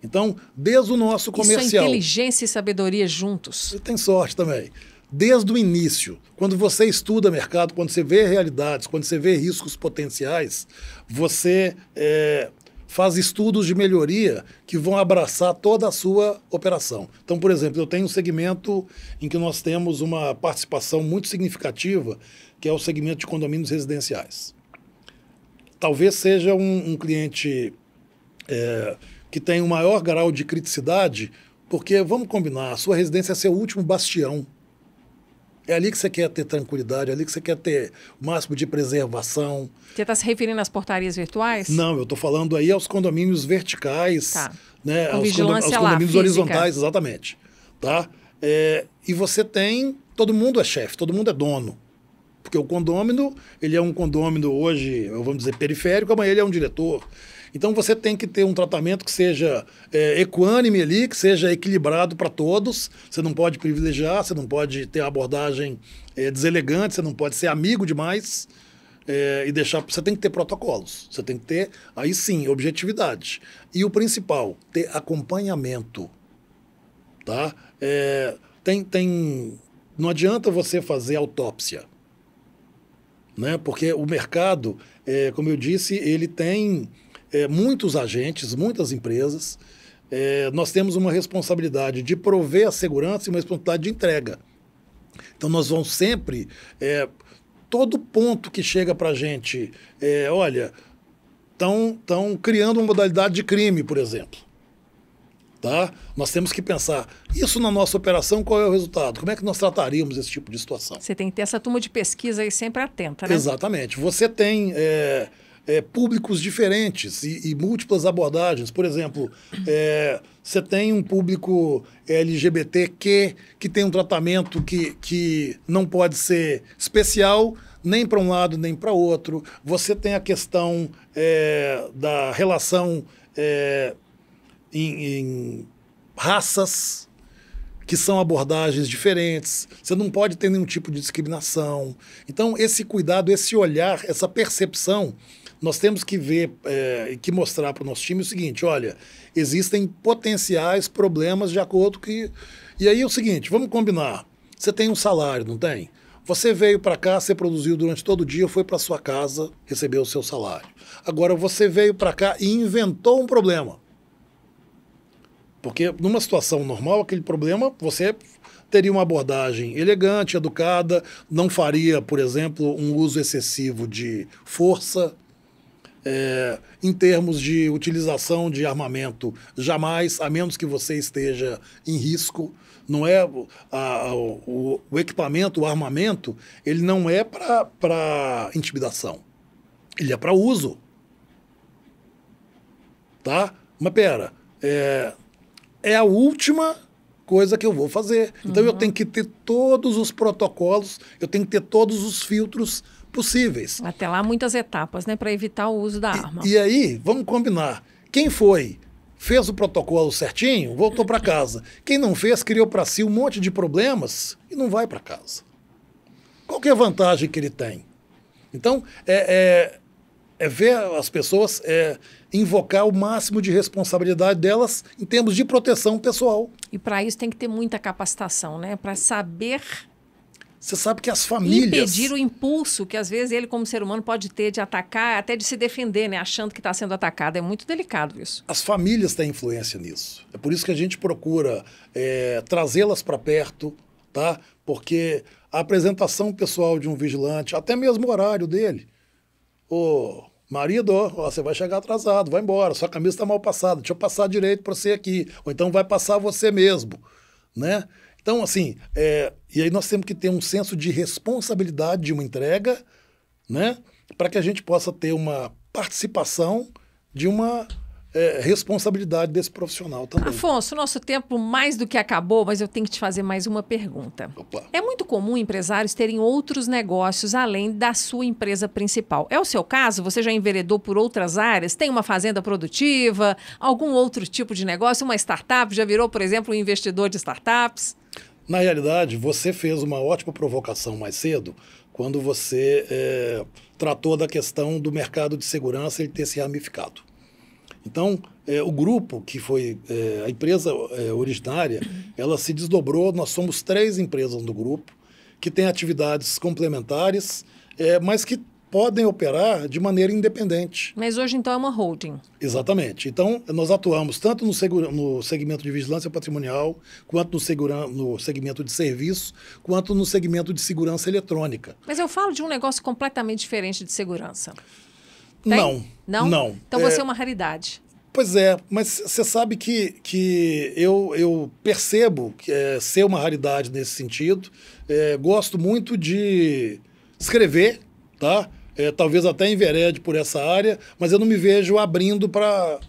Então, desde o nosso comercial... Isso é inteligência e sabedoria juntos. Você tem sorte também. Desde o início, quando você estuda mercado, quando você vê realidades, quando você vê riscos potenciais, você faz estudos de melhoria que vão abraçar toda a sua operação. Então, por exemplo, eu tenho um segmento em que nós temos uma participação muito significativa, que é o segmento de condomínios residenciais. Talvez seja um cliente que tem um maior grau de criticidade, porque, vamos combinar, a sua residência é seu último bastião. É ali que você quer ter tranquilidade, é ali que você quer ter o máximo de preservação. Você está se referindo às portarias virtuais? Não, eu estou falando aí aos condomínios verticais, né, aos condomínios horizontais, exatamente. Tá? E você tem, todo mundo é chefe, todo mundo é dono. Porque o condômino, ele é um condômino hoje, vamos dizer, periférico, amanhã ele é um diretor. Então você tem que ter um tratamento que seja equânime ali, que seja equilibrado para todos. Você não pode privilegiar, você não pode ter abordagem deselegante, você não pode ser amigo demais e deixar... Você tem que ter protocolos, você tem que ter, aí sim, objetividade. E o principal, ter acompanhamento. Tá? Não adianta você fazer autópsia, né? Porque o mercado, como eu disse, ele tem... muitos agentes, muitas empresas, nós temos uma responsabilidade de prover a segurança e uma responsabilidade de entrega. Então, nós vamos sempre... todo ponto que chega para a gente, olha, estão criando uma modalidade de crime, por exemplo. Tá? Nós temos que pensar, isso na nossa operação, qual é o resultado? Como é que nós trataríamos esse tipo de situação? Você tem que ter essa turma de pesquisa aí sempre atenta, né? Exatamente. Você tem... públicos diferentes e múltiplas abordagens. Por exemplo, você tem um público LGBTQ que tem um tratamento que não pode ser especial nem para um lado nem para outro. Você tem a questão da relação em raças, que são abordagens diferentes. Você não pode ter nenhum tipo de discriminação. Então, esse cuidado, esse olhar, essa percepção... Nós temos que ver e que mostrar para o nosso time o seguinte, olha, existem potenciais problemas de acordo que... E aí é o seguinte, vamos combinar, você tem um salário, não tem? Você veio para cá, você produziu durante todo o dia, foi para sua casa, recebeu o seu salário. Agora você veio para cá e inventou um problema. Porque numa situação normal, aquele problema, você teria uma abordagem elegante, educada, não faria, por exemplo, um uso excessivo de força. Em termos de utilização de armamento, jamais, a menos que você esteja em risco. Não é o equipamento, o armamento, ele não é para intimidação. Ele é para uso. Tá? Mas pera, é a última coisa que eu vou fazer. Então eu tenho que ter todos os protocolos, eu tenho que ter todos os filtros possíveis. Até lá muitas etapas, né, para evitar o uso da arma. E aí, vamos combinar. Quem fez o protocolo certinho, voltou para casa. Quem não fez, criou para si um monte de problemas e não vai para casa. Qual que é a vantagem que ele tem? Então, ver as pessoas, invocar o máximo de responsabilidade delas em termos de proteção pessoal. E para isso tem que ter muita capacitação, né? Para saber... Você sabe que as famílias... impedir o impulso que, às vezes, ele, como ser humano, pode ter de atacar, até de se defender, né? Achando que está sendo atacado. É muito delicado isso. As famílias têm influência nisso. É por isso que a gente procura trazê-las para perto, tá? Porque a apresentação pessoal de um vigilante, até mesmo o horário dele. Ô, marido, ó, você vai chegar atrasado, vai embora, sua camisa está mal passada, deixa eu passar direito para você aqui. Ou então vai passar você mesmo, né? Então, assim, e aí nós temos que ter um senso de responsabilidade de uma entrega, né, para que a gente possa ter uma participação de uma responsabilidade desse profissional também. Afonso, nosso tempo mais do que acabou, mas eu tenho que te fazer mais uma pergunta. Opa. É muito comum empresários terem outros negócios além da sua empresa principal. É o seu caso? Você já enveredou por outras áreas? Tem uma fazenda produtiva? Algum outro tipo de negócio? Uma startup? Já virou, por exemplo, um investidor de startups? Na realidade, você fez uma ótima provocação mais cedo quando você tratou da questão do mercado de segurança ele ter se ramificado. Então, o grupo, que foi a empresa originária, ela se desdobrou. Nós somos 3 empresas do grupo que têm atividades complementares, mas que podem operar de maneira independente. Mas hoje, então, é uma holding. Exatamente. Então, nós atuamos tanto no segmento de vigilância patrimonial, quanto no segmento de serviço, quanto no segmento de segurança eletrônica. Mas eu falo de um negócio completamente diferente de segurança. Tem? Não. Não? Não. Então você é uma raridade. Pois é, mas você sabe que eu percebo que ser uma raridade nesse sentido. Gosto muito de escrever, tá? Talvez até enverede por essa área, mas eu não me vejo abrindo para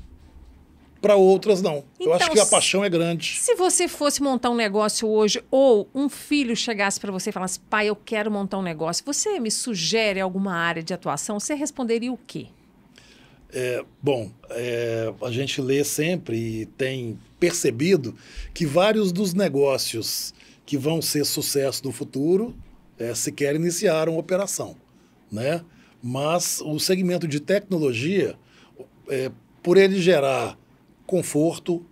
outras, não. Então, eu acho que a paixão é grande. Se você fosse montar um negócio hoje, ou um filho chegasse para você e falasse, pai, eu quero montar um negócio, você me sugere alguma área de atuação? Você responderia o quê? Bom, a gente lê sempre e tem percebido que vários dos negócios que vão ser sucesso no futuro sequer iniciaram operação, né? Mas o segmento de tecnologia, por ele gerar conforto,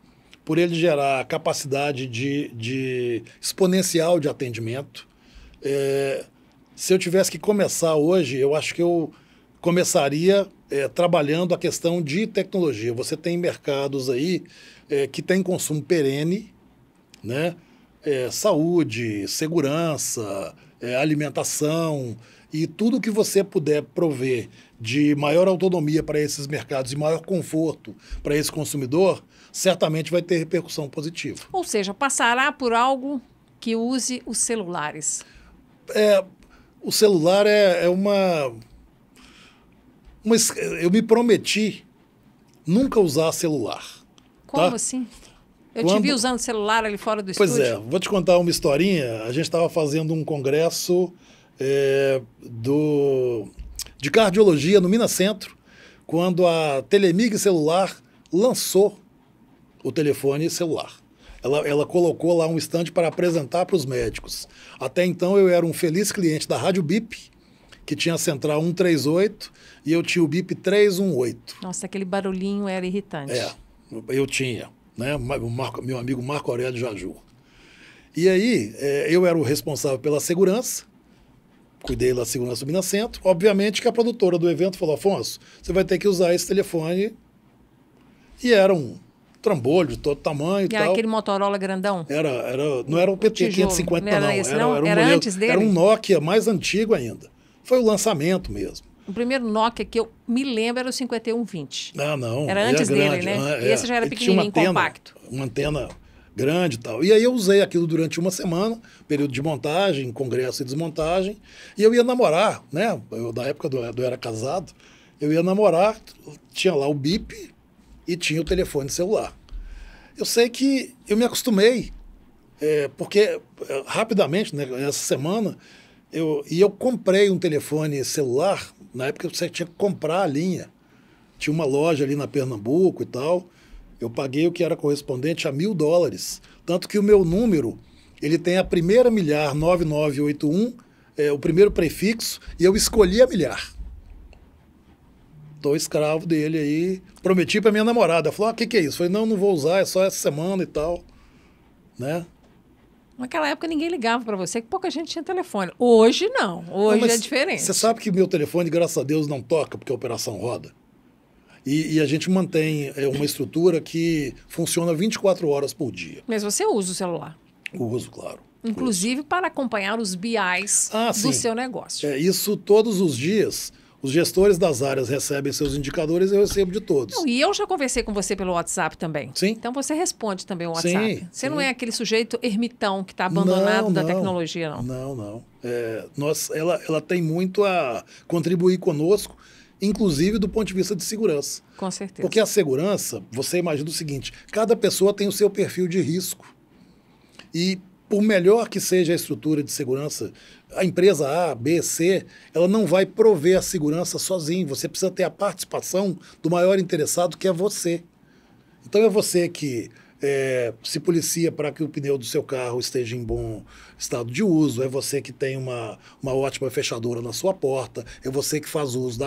por ele gerar capacidade de exponencial de atendimento, se eu tivesse que começar hoje, eu acho que eu começaria trabalhando a questão de tecnologia. Você tem mercados aí que têm consumo perene, né? Saúde, segurança, alimentação e tudo que você puder prover de maior autonomia para esses mercados e maior conforto para esse consumidor, certamente vai ter repercussão positiva. Ou seja, passará por algo que use os celulares. O celular eu me prometi nunca usar celular. Como tá? assim? Eu te vi usando celular ali fora do estúdio. Pois vou te contar uma historinha. A gente estava fazendo um congresso de cardiologia no Minas Centro, quando a Telemig Celular lançou o telefone celular. Ela colocou lá um stand para apresentar para os médicos. Até então eu era um feliz cliente da Rádio Bip, que tinha a central 138, e eu tinha o BIP 318. Nossa, aquele barulhinho era irritante. Eu tinha, né? Meu amigo Marco Aurélio Jajur. E aí, eu era o responsável pela segurança, cuidei da segurança do Minas Centro. Obviamente que a produtora do evento falou, Afonso, você vai ter que usar esse telefone. E era um trambolho de todo tamanho e tal. Era aquele Motorola grandão? Não era o PT 550, não. Era antes dele? Era um Nokia mais antigo ainda. Foi o lançamento mesmo. O primeiro Nokia que eu me lembro era o 5120. Não. Era antes dele, né? E esse já era pequenininho, compacto. Uma antena grande e tal. E aí eu usei aquilo durante uma semana, período de montagem, congresso e desmontagem. E eu ia namorar, né? Na época eu era casado, eu ia namorar, tinha lá o bip e tinha o telefone celular. Eu sei que eu me acostumei, porque rapidamente, né, essa semana, eu comprei um telefone celular. Na época você tinha que comprar a linha. Tinha uma loja ali na Pernambuco e tal. Eu paguei o que era correspondente a $1.000. Tanto que o meu número, ele tem a primeira milhar 9981, o primeiro prefixo, e eu escolhi a milhar. Estou escravo dele aí. Prometi para minha namorada. Ela falou, o que é isso? Eu falei, não vou usar, é só essa semana e tal. Né? Naquela época ninguém ligava para você, que pouca gente tinha telefone. Hoje não, hoje é diferente. Você sabe que meu telefone, graças a Deus, não toca, porque a operação roda. E a gente mantém uma estrutura que funciona 24 horas por dia. Mas você usa o celular? Eu uso, claro. Inclusive para acompanhar os BIs do seu negócio. Isso todos os dias. Os gestores das áreas recebem seus indicadores e eu recebo de todos. Não, e eu já conversei com você pelo WhatsApp também. Sim. Então você responde também o WhatsApp. Sim, você não é aquele sujeito ermitão que está abandonado da tecnologia, não. Não. Ela tem muito a contribuir conosco inclusive do ponto de vista de segurança. Com certeza. Porque a segurança, você imagina o seguinte, cada pessoa tem o seu perfil de risco. E por melhor que seja a estrutura de segurança, a empresa A, B, C, ela não vai prover a segurança sozinho. Você precisa ter a participação do maior interessado, que é você. Então é você que se policia para que o pneu do seu carro esteja em bom estado de uso, é você que tem uma ótima fechadura na sua porta, é você que faz uso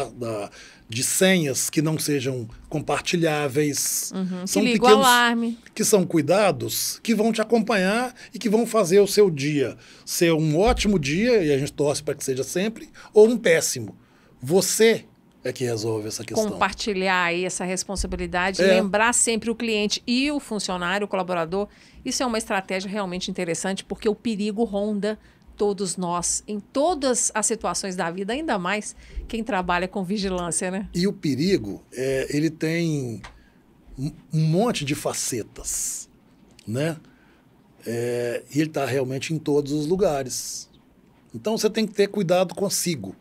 de senhas que não sejam compartilháveis. Que liga o alarme. Que são cuidados que vão te acompanhar e que vão fazer o seu dia ser um ótimo dia, e a gente torce para que seja sempre, ou um péssimo. Você é que resolve essa questão. Compartilhar aí essa responsabilidade, lembrar sempre o cliente e o funcionário, o colaborador. Isso é uma estratégia realmente interessante, porque o perigo ronda todos nós, em todas as situações da vida, ainda mais quem trabalha com vigilância, né? E o perigo, ele tem um monte de facetas, né? E ele está realmente em todos os lugares. Então, você tem que ter cuidado consigo.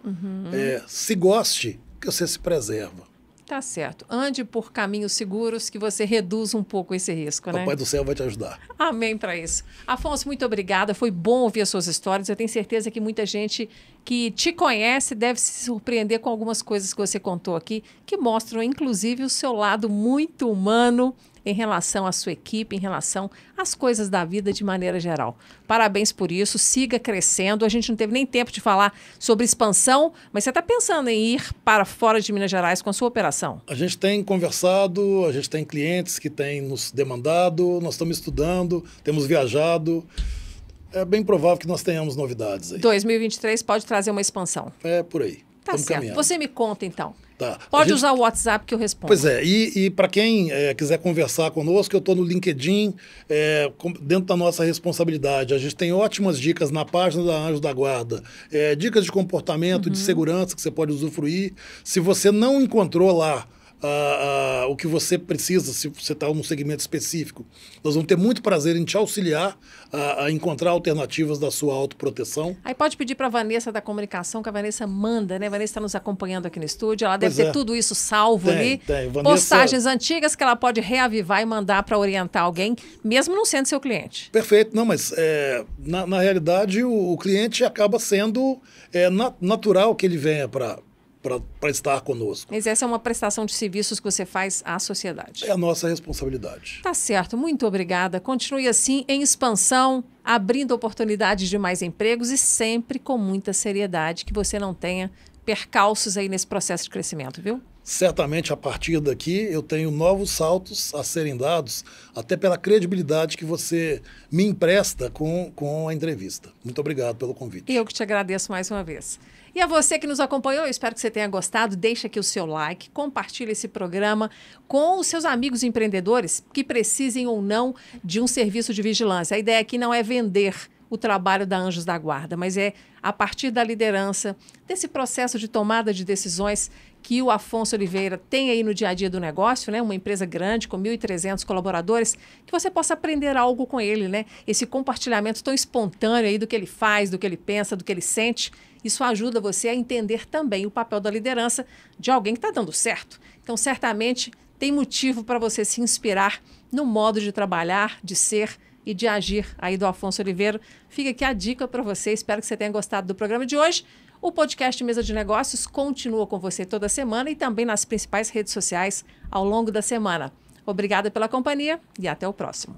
Se goste, que você se preserva. Tá certo. Ande por caminhos seguros que você reduz um pouco esse risco, né? Papai do céu vai te ajudar. Amém para isso. Afonso, muito obrigada. Foi bom ouvir as suas histórias. Eu tenho certeza que muita gente que te conhece deve se surpreender com algumas coisas que você contou aqui, que mostram, inclusive, o seu lado muito humano em relação à sua equipe, em relação às coisas da vida de maneira geral. Parabéns por isso, siga crescendo. A gente não teve nem tempo de falar sobre expansão, mas você está pensando em ir para fora de Minas Gerais com a sua operação? A gente tem conversado, a gente tem clientes que têm nos demandado, nós estamos estudando, temos viajado. É bem provável que nós tenhamos novidades aí. 2023 pode trazer uma expansão. É por aí. Tá Estamos certo. caminhando. Você me conta, então. Tá. Pode usar o WhatsApp que eu respondo. Pois é, e para quem quiser conversar conosco, eu estou no LinkedIn, dentro da nossa responsabilidade. A gente tem ótimas dicas na página da Anjos da Guarda, dicas de comportamento, de segurança que você pode usufruir. Se você não encontrou lá o que você precisa, se você está num segmento específico, nós vamos ter muito prazer em te auxiliar a encontrar alternativas da sua autoproteção. Aí pode pedir para a Vanessa da comunicação, que a Vanessa manda, né? A Vanessa está nos acompanhando aqui no estúdio, ela deve ter tudo isso salvo ali. Tem. Vanessa... Postagens antigas que ela pode reavivar e mandar para orientar alguém, mesmo não sendo seu cliente. Perfeito. Não, mas na realidade o cliente acaba sendo natural que ele venha para estar conosco. Mas essa é uma prestação de serviços que você faz à sociedade. É a nossa responsabilidade. Tá certo, muito obrigada. Continue assim, em expansão, abrindo oportunidades de mais empregos e sempre com muita seriedade, que você não tenha percalços aí nesse processo de crescimento, viu? Certamente, a partir daqui, eu tenho novos saltos a serem dados, até pela credibilidade que você me empresta com a entrevista. Muito obrigado pelo convite. Eu que te agradeço mais uma vez. E a você que nos acompanhou, eu espero que você tenha gostado. Deixa aqui o seu like, compartilhe esse programa com os seus amigos empreendedores que precisem ou não de um serviço de vigilância. A ideia aqui não é vender o trabalho da Anjos da Guarda, mas é a partir da liderança, desse processo de tomada de decisões que o Afonso Oliveira tem aí no dia a dia do negócio, né? Uma empresa grande com 1.300 colaboradores, que você possa aprender algo com ele, né? Esse compartilhamento tão espontâneo aí do que ele faz, do que ele pensa, do que ele sente. Isso ajuda você a entender também o papel da liderança de alguém que está dando certo. Então, certamente, tem motivo para você se inspirar no modo de trabalhar, de ser e de agir aí do Afonso Oliveira. Fica aqui a dica para você. Espero que você tenha gostado do programa de hoje. O podcast Mesa de Negócios continua com você toda semana e também nas principais redes sociais ao longo da semana. Obrigada pela companhia e até o próximo.